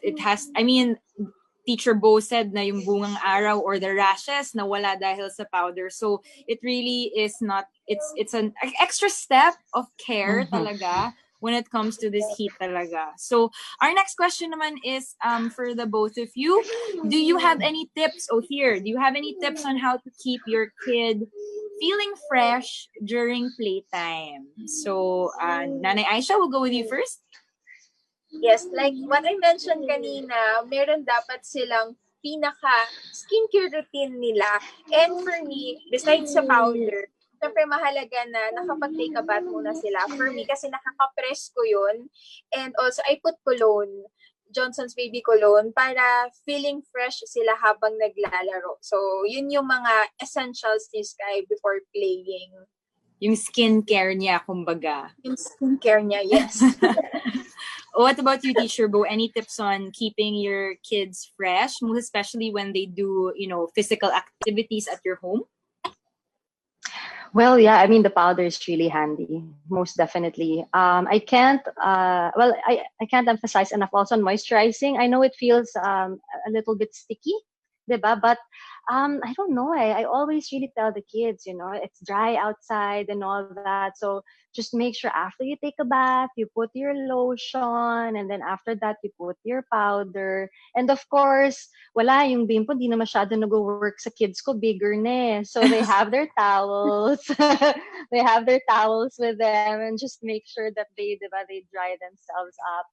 Teacher Bo said na yung bungang araw or the rashes nawala dahil sa powder. So it really is not, it's an extra step of care talaga when it comes to this heat talaga. So our next question naman is for the both of you. Do you have any tips? Do you have any tips on how to keep your kid feeling fresh during playtime? So Nanay Aisha, we'll go with you first. Yes, like what I mentioned kanina, meron dapat silang pinaka skincare routine nila. And for me, besides sa powder, syempre mahalaga na nakapag-take a bath muna sila. For me, kasi nakaka-press ko yun. And also, I put cologne, Johnson's Baby Cologne, para feeling fresh sila habang naglalaro. So, yun yung mga essentials ni Sky before playing. Yung skincare niya, kumbaga. Yung skincare niya, yes. What about you, Teacher Bo? Any tips on keeping your kids fresh, most especially when they do, physical activities at your home? Well, yeah, I mean, the powder is really handy, most definitely. I can't emphasize enough also on moisturizing. I know it feels a little bit sticky, diba? But I don't know. I always really tell the kids, it's dry outside and all that. So just make sure after you take a bath, you put your lotion, and then after that, you put your powder. And of course, wala yung bimpo, di na masyado nag-work sa kids ko, bigger na eh. So they have their towels. They have their towels with them and just make sure that they dry themselves up.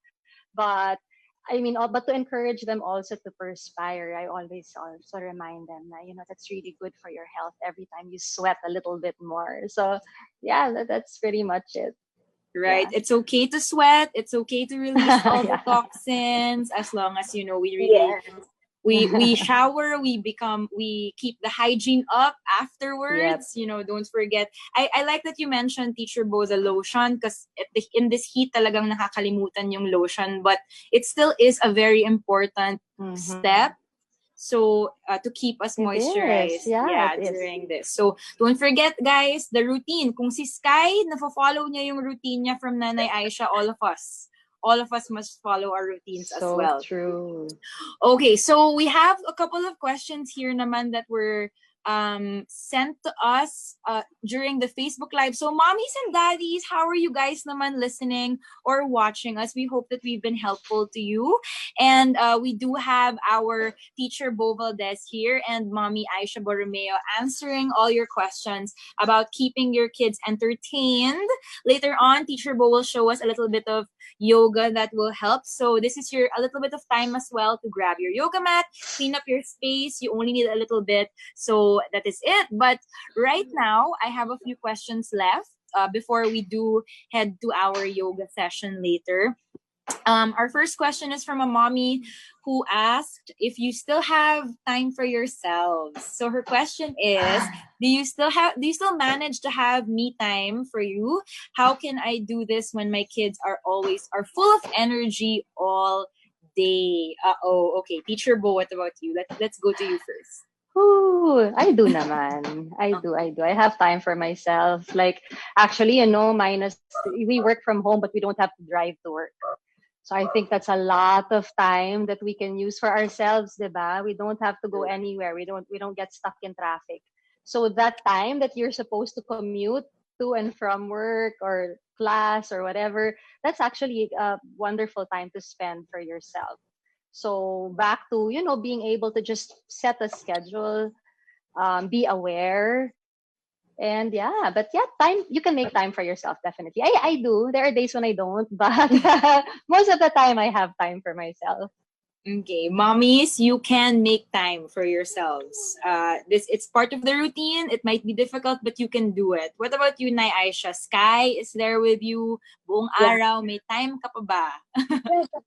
But but to encourage them also to perspire, I always also remind them that, that's really good for your health every time you sweat a little bit more. So, yeah, that's pretty much it. Right. Yeah. It's okay to sweat. It's okay to release all the toxins as long as, we really... Yes. We shower, we keep the hygiene up afterwards. Yep. Don't forget. I like that you mentioned, Teacher Bo, the lotion, because in this heat talagang nakakalimutan yung lotion, but it still is a very important step. So to keep us moisturized, during this. So don't forget, guys, the routine. Kung si Sky follow niya yung routine niya from Nanay Aisha, all of us must follow our routines as well. So true. Okay, so we have a couple of questions here naman that were sent to us during the Facebook Live. So mommies and daddies, how are you guys naman listening or watching us? We hope that we've been helpful to you. And we do have our teacher Bo Valdez here and mommy Isha Borromeo answering all your questions about keeping your kids entertained. Later on, teacher Bo will show us a little bit of yoga that will help. So this is a little bit of time as well to grab your yoga mat, clean up your space. You only need a little bit. So that is it. But right now, I have a few questions left before we do head to our yoga session later. Our first question is from a mommy who asked if you still have time for yourselves. So her question is, do you still manage to have me time for you? How can I do this when my kids are full of energy all day? Okay, Teacher Bo, what about you? Let's go to you first. Ooh, I do naman. I do. I have time for myself. Like, actually, minus we work from home, but we don't have to drive to work. So I think that's a lot of time that we can use for ourselves, diba? We don't have to go anywhere. We don't get stuck in traffic. So that time that you're supposed to commute to and from work or class or whatever, that's actually a wonderful time to spend for yourself. So back to, being able to just set a schedule, be aware, and yeah, but yeah, time you can make time for yourself, definitely. I do. There are days when I don't, but most of the time I have time for myself. Okay, mommies, you can make time for yourselves. It's part of the routine. It might be difficult, but you can do it. What about you, Nay Aisha? Sky is there with you buong Yeah. araw. May time ka pa ba?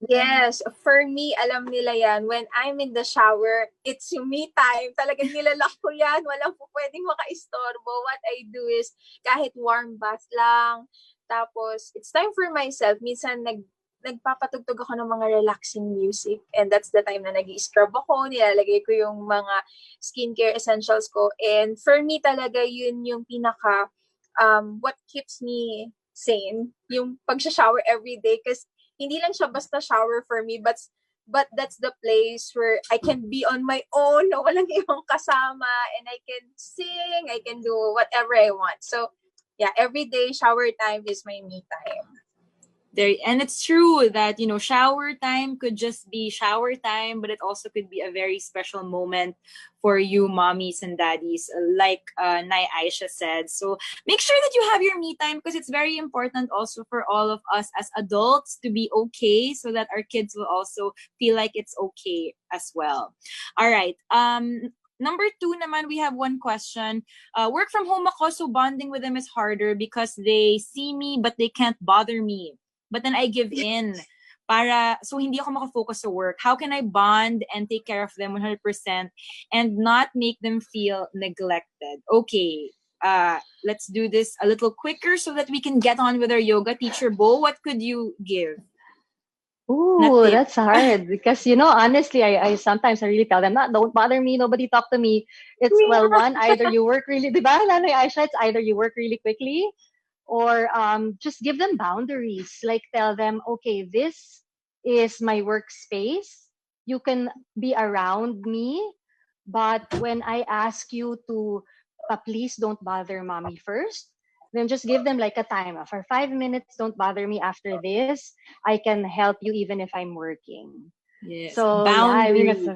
Yes, for me, alam nila yan. When I'm in the shower, it's yung me time. Talagang nilalak ko yan. Walang po pwedeng makaistorbo. What I do is, kahit warm bath lang, tapos, it's time for myself. Minsan, nagpapatugtog ako ng mga relaxing music. And that's the time na nag-i-scrub ako. Nilalagay ko yung mga skincare essentials ko. And for me talaga, yun yung pinaka, what keeps me sane. Yung pag-shower every day. Kasi hindi lang siya basta shower for me, but that's the place where I can be on my own, na walang ibang kasama, and I can sing, I can do whatever I want. So, yeah, every day shower time is my me time. And it's true that, shower time could just be shower time, but it also could be a very special moment for you mommies and daddies, like Nay Aisha said. So make sure that you have your me time, because it's very important also for all of us as adults to be okay, so that our kids will also feel like it's okay as well. All right. Number 2 naman, we have one question. Work from home ako, so bonding with them is harder because they see me but they can't bother me. But then I give in so hindi ako makafocus sa work. How can I bond and take care of them 100% and not make them feel neglected? Okay, let's do this a little quicker so that we can get on with our yoga. Teacher Bo, what could you give? Ooh, that's hard because, honestly, I sometimes I really tell them, don't bother me, nobody talk to me. It's, well, one, either you work really, diba, Nanay Aisha, it's either you work really quickly or just give them boundaries. Like, tell them, okay, this is my workspace. You can be around me, but when I ask you to, please don't bother mommy first, then just give them like a time. For 5 minutes, don't bother me. After this, I can help you even if I'm working. Yes. So boundaries.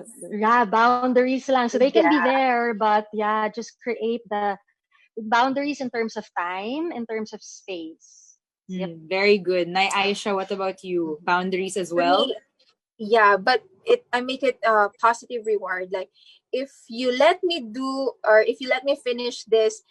Boundaries lang. So they can be there, but just create the boundaries in terms of time, in terms of space. Yep. Very good. Nay Aisha, what about you? Boundaries as well? Yeah, but I make it a positive reward. Like, if you let me do, or if you let me finish this,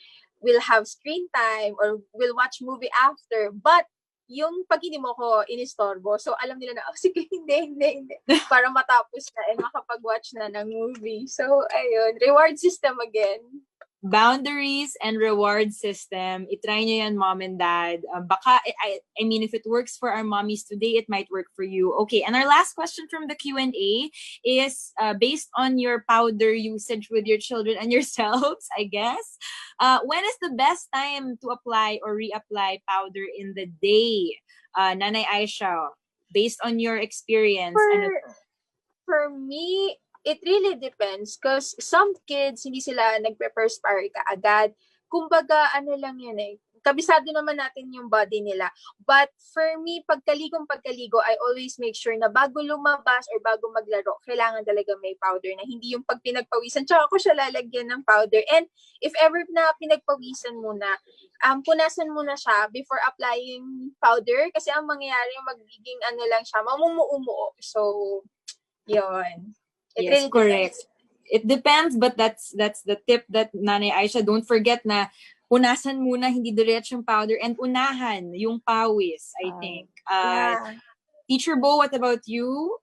we'll have screen time or we'll watch movie after. But yung pag hindi mo ko inistorbo, so alam nila na, sige, hindi. Para matapos na and makapag-watch na ng movie. So, ayun, reward system again. Boundaries and reward system. Itry nyo yan, mom and dad. Baka, I mean, if it works for our mommies today, it might work for you. Okay, and our last question from the Q&A is based on your powder usage with your children and yourselves, I guess. When is the best time to apply or reapply powder in the day? Nanay Aisha, based on your experience. For me, it really depends because some kids, hindi sila nagpe-perspire kaagad. Kumbaga, ano lang yun eh. Kabisado naman natin yung body nila. But for me, pagkaligo, I always make sure na bago lumabas or bago maglaro, kailangan talaga may powder na hindi yung pag pinagpawisan, tsaka ko siya lalagyan ng powder. And if ever na pinagpawisan muna, punasan muna siya before applying powder kasi ang mangyayari, magiging ano lang siya, mamumuumuo. So, yun. Yes, really correct. It depends, but that's the tip that Nanay Aisha, don't forget na punasan muna, hindi diretso yung powder, and unahan yung pawis, I think. Teacher Bo, what about you?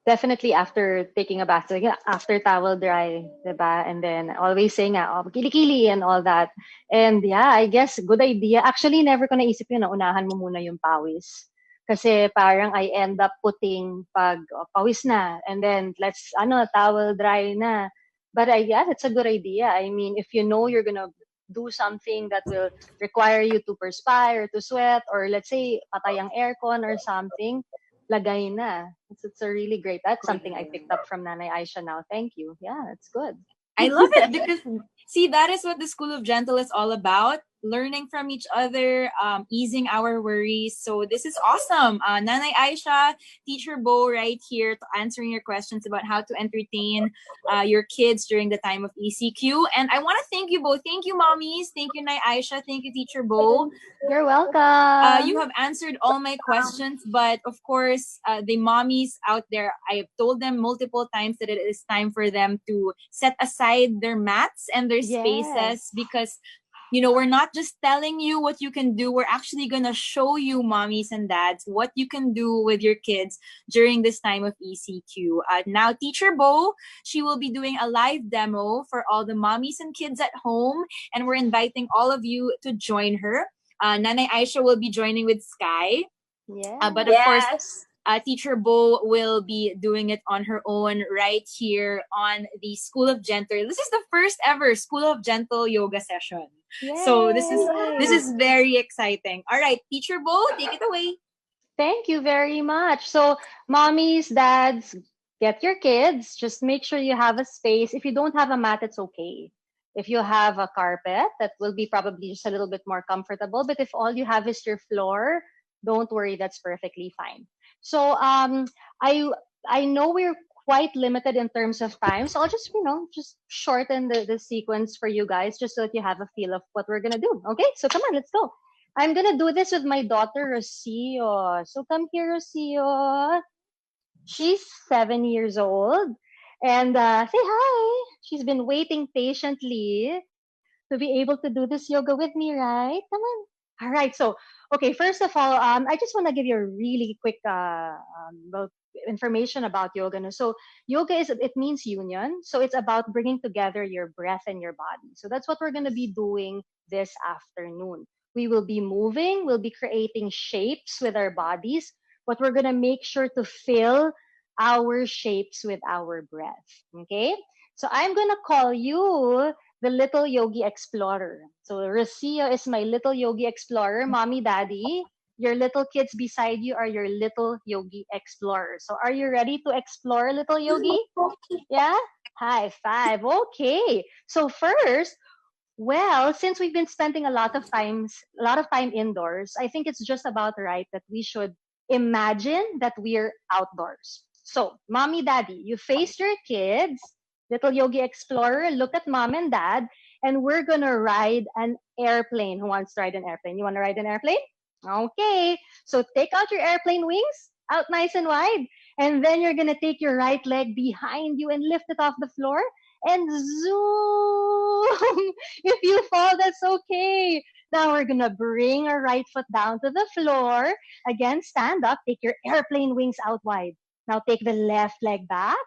Definitely after taking a bath, so after towel dry, diba? And then always saying, kili-kili and all that. And I guess good idea. Actually, never ko naisip yun na unahan mo muna yung pawis. Kasi parang I end up putting pag pawis na, and then towel dry na. But yeah, it's a good idea. I mean, if you know you're gonna do something that will require you to perspire, to sweat, or let's say patay ang aircon or something, lagay na. It's a really great. That's something I picked up from Nanay Aisha now. Thank you. Yeah, it's good. I love it because, see, that is what the School of Gentle is all about. Learning from each other, easing our worries. So this is awesome. Nanay Aisha, Teacher Bo right here to answering your questions about how to entertain your kids during the time of ECQ. And I want to thank you both. Thank you, mommies. Thank you, Nay Aisha. Thank you, Teacher Bo. You're welcome. You have answered all my questions, but of course, the mommies out there, I have told them multiple times that it is time for them to set aside their mats and their spaces, because we're not just telling you what you can do. We're actually going to show you, mommies and dads, what you can do with your kids during this time of ECQ. Now, Teacher Bo, she will be doing a live demo for all the mommies and kids at home, and we're inviting all of you to join her. Nanay Aisha will be joining with Sky. Yeah. But of course, Teacher Bo will be doing it on her own right here on the School of Gentle. This is the first ever School of Gentle yoga session. Yay. So this is very exciting. All right, Teacher Bo, take it away. Thank you very much. So, mommies, dads, get your kids. Just make sure you have a space. If you don't have a mat, it's okay. If you have a carpet, that will be probably just a little bit more comfortable. But if all you have is your floor, don't worry, that's perfectly fine. So I know we're quite limited in terms of time, so I'll just just shorten the sequence for you guys, just so that you have a feel of what we're gonna do. Okay, so come on, let's go. I'm gonna do this with my daughter Rocio. So come here, Rocio. She's 7 years old, and say hi. She's been waiting patiently to be able to do this yoga with me, right? Come on. All right. So, okay, first of all, I just want to give you a really quick information about yoga. No? So, yoga it means union. So, it's about bringing together your breath and your body. So, that's what we're going to be doing this afternoon. We will be moving, we'll be creating shapes with our bodies, but we're going to make sure to fill our shapes with our breath. Okay? So, I'm going to call you the little yogi explorer. So Rocio is my little yogi explorer. Mommy, daddy, your little kids beside you are your little yogi explorers. So are you ready to explore, little yogi? Yeah? High five. Okay. So first, well, since we've been spending a lot of time indoors, I think it's just about right that we should imagine that we're outdoors. So, mommy, daddy, you face your kids, little yogi explorer, look at mom and dad, and we're gonna ride an airplane. Who wants to ride an airplane? You wanna ride an airplane? Okay. So take out your airplane wings, out nice and wide, and then you're gonna take your right leg behind you and lift it off the floor and zoom. If you fall, that's okay. Now we're gonna bring our right foot down to the floor. Again, stand up, take your airplane wings out wide. Now take the left leg back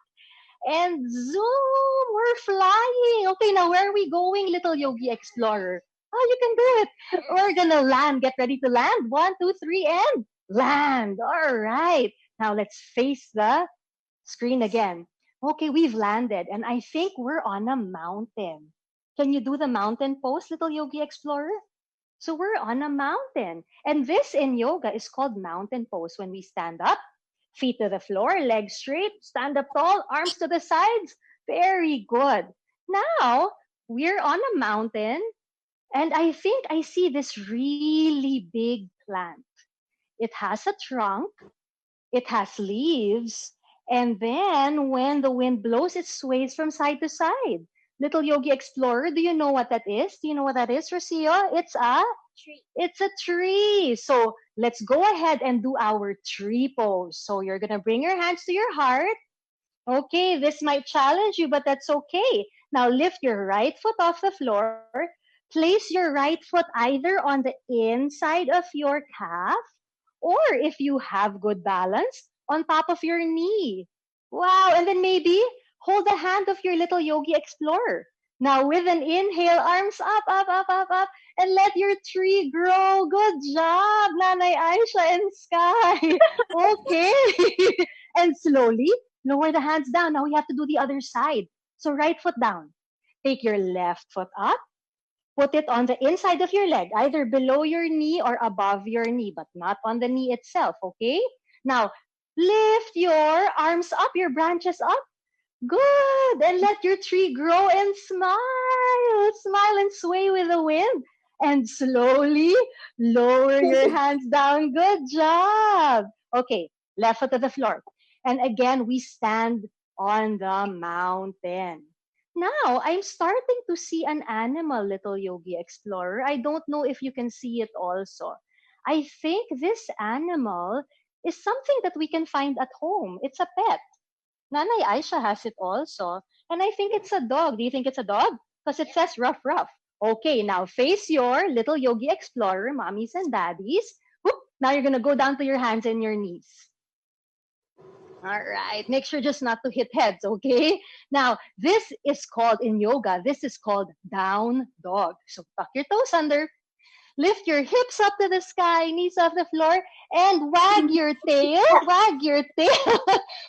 and zoom, we're flying. Okay, now where are we going, little yogi explorer? Oh, you can do it. We're gonna land. Get ready to land. 1, 2, 3, and land. All right. Now let's face the screen again. Okay, we've landed, and I think we're on a mountain. Can you do the mountain pose, little yogi explorer? So we're on a mountain. And this in yoga is called mountain pose. When we stand up, feet to the floor, legs straight, stand up tall, arms to the sides. Very good. Now, we're on a mountain, and I think I see this really big plant. It has a trunk, it has leaves, and then when the wind blows, it sways from side to side. Little Yogi Explorer, do you know what that is? Do you know what that is, Rocio? It's a tree. So let's go ahead and do our tree pose. So you're going to bring your hands to your heart. Okay, this might challenge you, but that's okay. Now lift your right foot off the floor. Place your right foot either on the inside of your calf, or if you have good balance, on top of your knee. Wow, and then maybe hold the hand of your little yogi explorer. Now with an inhale, arms up, up, up, up, up, and let your tree grow. Good job, Nanay Aisha and Sky. Okay. And slowly lower the hands down. Now we have to do the other side. So right foot down. Take your left foot up. Put it on the inside of your leg, either below your knee or above your knee, but not on the knee itself, okay? Now, lift your arms up, your branches up. Good. And let your tree grow and smile. Smile and sway with the wind. And slowly lower your hands down. Good job. Okay, left foot to the floor. And again, we stand on the mountain. Now, I'm starting to see an animal, little Yogi Explorer. I don't know if you can see it also. I think this animal is something that we can find at home. It's a pet. Nanay Aisha has it also. And I think it's a dog. Do you think it's a dog? Because it says rough, rough. Okay, now face your little Yogi Explorer, mommies and daddies. Whoop, now you're going to go down to your hands and your knees. All right, make sure just not to hit heads, okay? Now, this is called, in yoga, this is called down dog. So tuck your toes under. Lift your hips up to the sky, knees off the floor, and wag your tail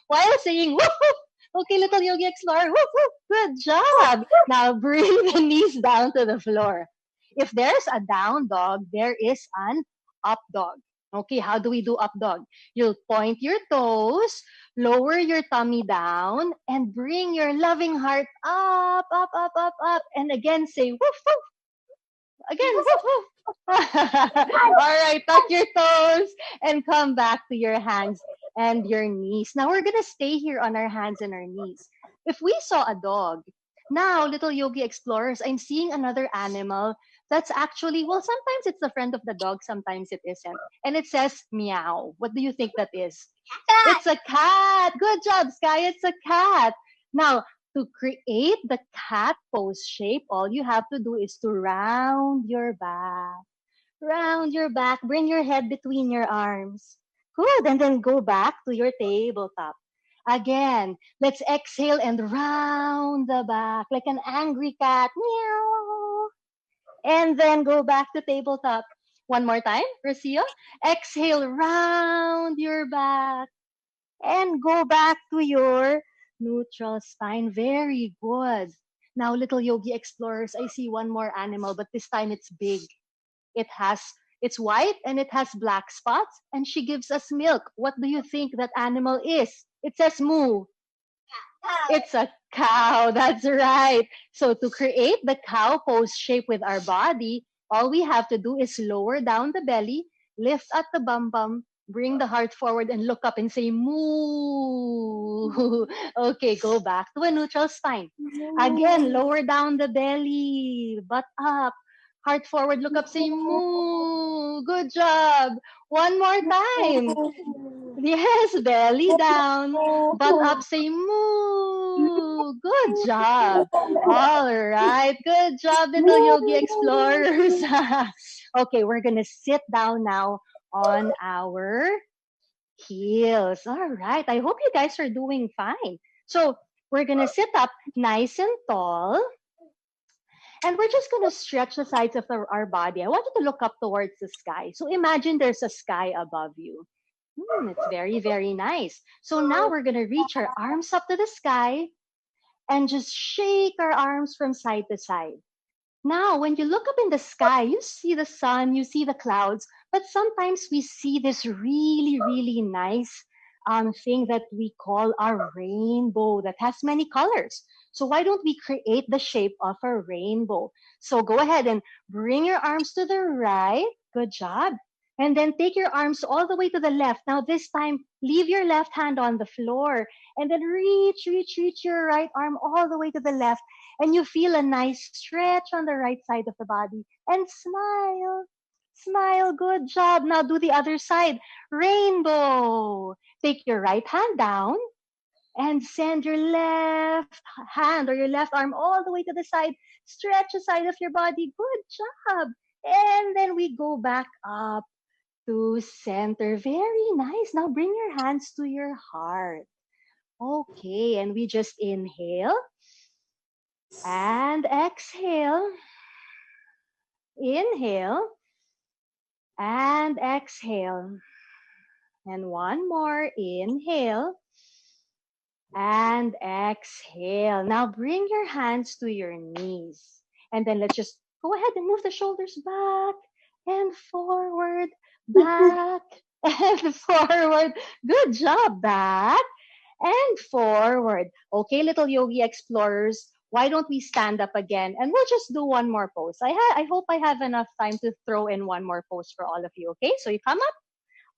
while saying woof woof. Okay, little Yogi Explorer, woof woof. Good job. Now bring the knees down to the floor. If there's a down dog, there is an up dog. Okay, how do we do up dog? You'll point your toes, lower your tummy down, and bring your loving heart up, up, up, up, up, and again say woof woof. Again, woof woof. All right, tuck your toes and come back to your hands and your knees. Now we're gonna stay here on our hands and our knees. If we saw a dog, now little Yogi Explorers, I'm seeing another animal that's actually, well, sometimes it's the friend of the dog, sometimes it isn't. And it says meow. What do you think that is? Cat. It's a cat. Good job, Sky. It's a cat. Now, to create the cat pose shape, all you have to do is to round your back. Round your back. Bring your head between your arms. Good. And then go back to your tabletop. Again, let's exhale and round the back like an angry cat. Meow. And then go back to tabletop. One more time, Rocio. Exhale, round your back. And go back to your neutral spine. Very good. Now, little Yogi Explorers, I see one more animal, but this time it's big. It's white and it has black spots, and she gives us milk. What do you think that animal is? It says moo. It's a cow. That's right. So to create the cow pose shape with our body, all we have to do is lower down the belly, lift at the bum bum, bring the heart forward and look up and say moo. Okay, go back to a neutral spine. Again, lower down the belly, butt up, heart forward, look up, say moo. Good job. One more time. Yes, belly down, butt up, say moo. Good job. All right, good job, little Yogi Explorers. Okay, we're gonna sit down now on our heels. All right, I hope you guys are doing fine. So we're gonna sit up nice and tall. And we're just going to stretch the sides of our body. I want you to look up towards the sky. So imagine there's a sky above you. It's very, very nice. So now we're going to reach our arms up to the sky and just shake our arms from side to side. Now, when you look up in the sky, you see the sun, you see the clouds, but sometimes we see this really, really nice thing that we call our rainbow that has many colors. So why don't we create the shape of a rainbow? So go ahead and bring your arms to the right. Good job. And then take your arms all the way to the left. Now this time, leave your left hand on the floor and then reach your right arm all the way to the left. And you feel a nice stretch on the right side of the body. And smile. Smile. Good job. Now do the other side. Rainbow. Take your right hand down and send your left hand or your left arm all the way to the side. Stretch the side of your body. Good job. And then we go back up to center. Very nice. Now bring your hands to your heart. Okay, and we just inhale. And exhale. Inhale. And exhale. And one more. Inhale. And exhale. Now bring your hands to your knees. And then let's just go ahead and move the shoulders back and forward, back and forward. Good job. Back and forward. Okay, little yogi explorers, why don't we stand up again and we'll just do one more pose. I hope I have enough time to throw in one more pose for all of you. Okay, so you come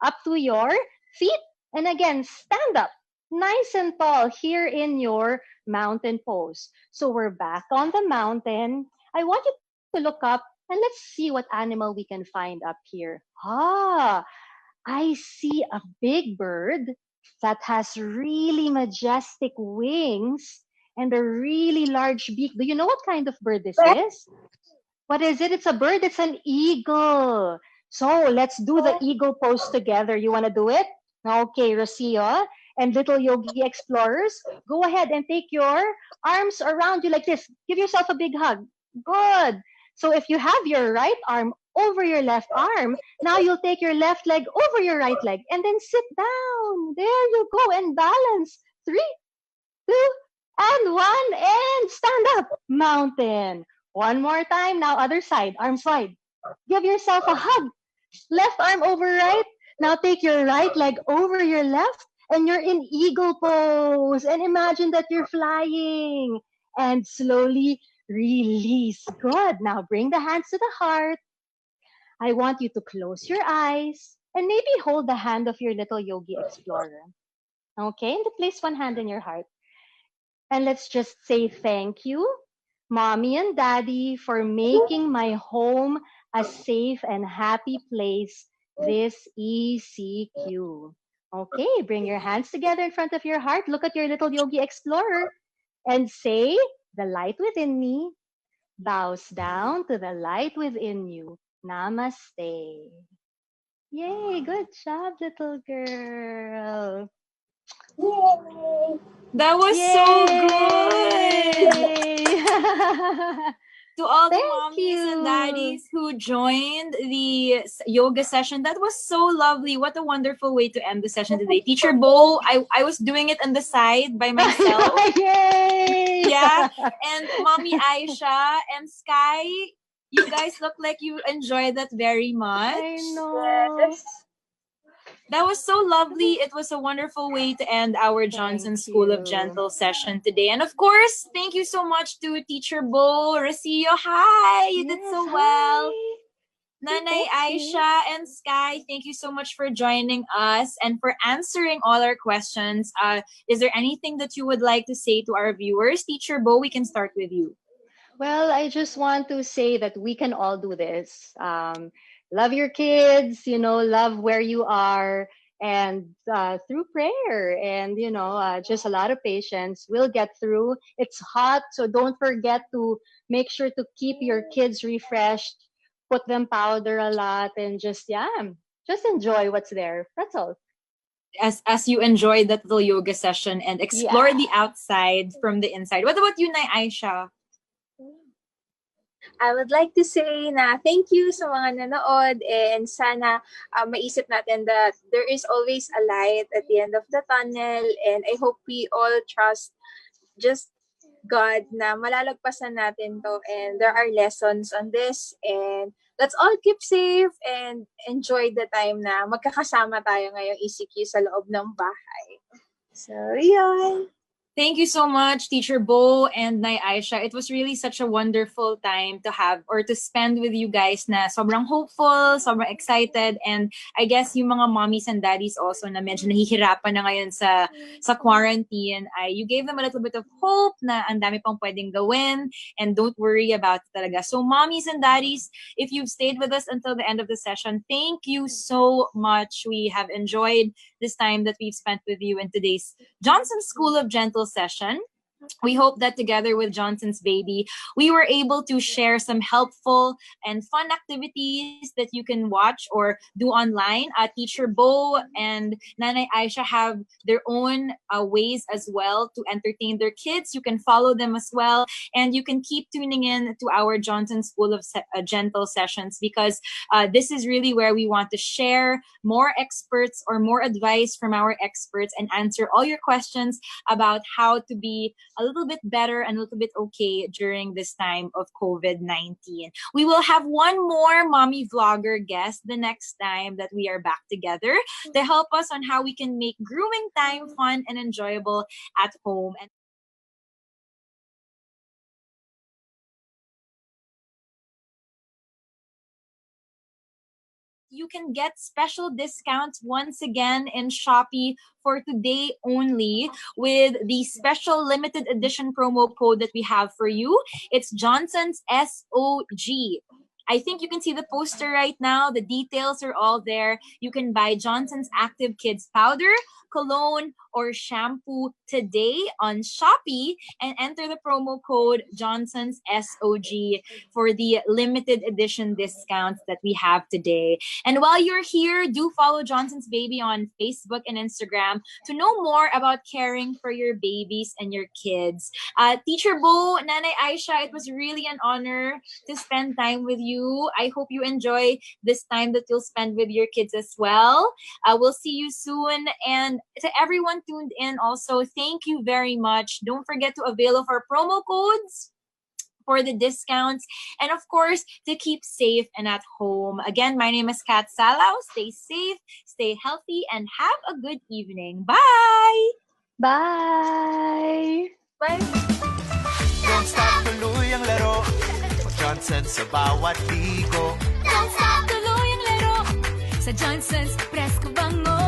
up to your feet, and again, stand up nice and tall here in your mountain pose. So we're back on the mountain. I want you to look up and let's see what animal we can find up here. I see a big bird that has really majestic wings and a really large beak. Do you know what kind of bird this is? What is it? It's a bird. It's an eagle. So let's do the eagle pose together. You want to do it? Okay, Rocio and little yogi explorers, go ahead and take your arms around you like this. Give yourself a big hug. Good. So if you have your right arm over your left arm, now you'll take your left leg over your right leg and then sit down. There you go and balance. 3, 2, and 1, and stand up. Mountain. One more time. Now other side, arms wide. Give yourself a hug. Left arm over right. Now take your right leg over your left and you're in eagle pose. And imagine that you're flying. And slowly release. Good. Now bring the hands to the heart. I want you to close your eyes and maybe hold the hand of your little yogi explorer. Okay, and place one hand in your heart. And let's just say thank you, Mommy and Daddy, for making my home a safe and happy place this ECQ. Okay, bring your hands together in front of your heart. Look at your little yogi explorer and say, the light within me bows down to the light within you. Namaste. Yay, good job, little girl. Yay! That was so good. Yay! To all the Thank mommies and you. daddies who joined the yoga session, that was so lovely. What a wonderful way to end the session today. Teacher Bo, I was doing it on the side by myself. Yay! Yeah. And Mommy Aisha and Sky, you guys look like you enjoyed that very much. I know. Yes. That was so lovely. It was a wonderful way to end our Johnson Thank School of you. Gentle session today. And of course, thank you so much to Teacher Bo, Rocio. Hi, you did so Yes, well. hi. Nanay Thank you. Aisha and Sky, thank you so much for joining us and for answering all our questions. Is there anything that you would like to say to our viewers? Teacher Bo, we can start with you. Well, I just want to say that we can all do this. Love your kids, love where you are, and through prayer and, just a lot of patience, we'll get through. It's hot, so don't forget to make sure to keep your kids refreshed, put them powder a lot, and just enjoy what's there. That's all. As you enjoyed that little yoga session and explore Yeah. the outside from the inside. What about you, Nay Aisha? I would like to say na thank you sa mga nanood and sana maisip natin that there is always a light at the end of the tunnel, and I hope we all trust just God na malalagpasan natin to, and there are lessons on this, and let's all keep safe and enjoy the time na magkakasama tayo ngayong ECQ sa loob ng bahay. So, yun. Thank you so much, Teacher Bo and Nay Aisha. It was really such a wonderful time to have or to spend with you guys na sobrang hopeful, sobrang excited, and I guess yung mga mommies and daddies also na medyo nahihirapan na ngayon sa quarantine, you gave them a little bit of hope na ang dami pang pwedeng gawin and don't worry about it talaga. So mommies and daddies, if you've stayed with us until the end of the session, thank you so much. We have enjoyed this time that we've spent with you in today's Johnson School of Gentle session. We hope that together with Johnson's Baby, we were able to share some helpful and fun activities that you can watch or do online. Teacher Bo and Nanay Aisha have their own ways as well to entertain their kids. You can follow them as well. And you can keep tuning in to our Johnson School of Gentle sessions, because this is really where we want to share more experts or more advice from our experts and answer all your questions about how to be a little bit better and a little bit okay during this time of COVID-19. We will have one more mommy vlogger guest the next time that we are back together to help us on how we can make grooming time fun and enjoyable at home. And you can get special discounts once again in Shopee for today only with the special limited edition promo code that we have for you. It's Johnson's SOG. I think you can see the poster right now. The details are all there. You can buy Johnson's Active Kids Powder, cologne, or shampoo today on Shopee and enter the promo code Johnson's SOG for the limited edition discounts that we have today. And while you're here, do follow Johnson's Baby on Facebook and Instagram to know more about caring for your babies and your kids. Teacher Bo, Nanay Aisha, it was really an honor to spend time with you. I hope you enjoy this time that you'll spend with your kids as well. We'll see you soon. And to everyone tuned in also, thank you very much. Don't forget to avail of our promo codes for the discounts, and of course to keep safe and at home. Again, my name is Katz Salao. Stay safe, stay healthy, and have a good evening. Bye! Bye! Bye! Don't stop, tuloy ang laro. Johnson sa bawat ligo. Don't stop, tuloy ang laro. Sa Johnson's Presko Bango.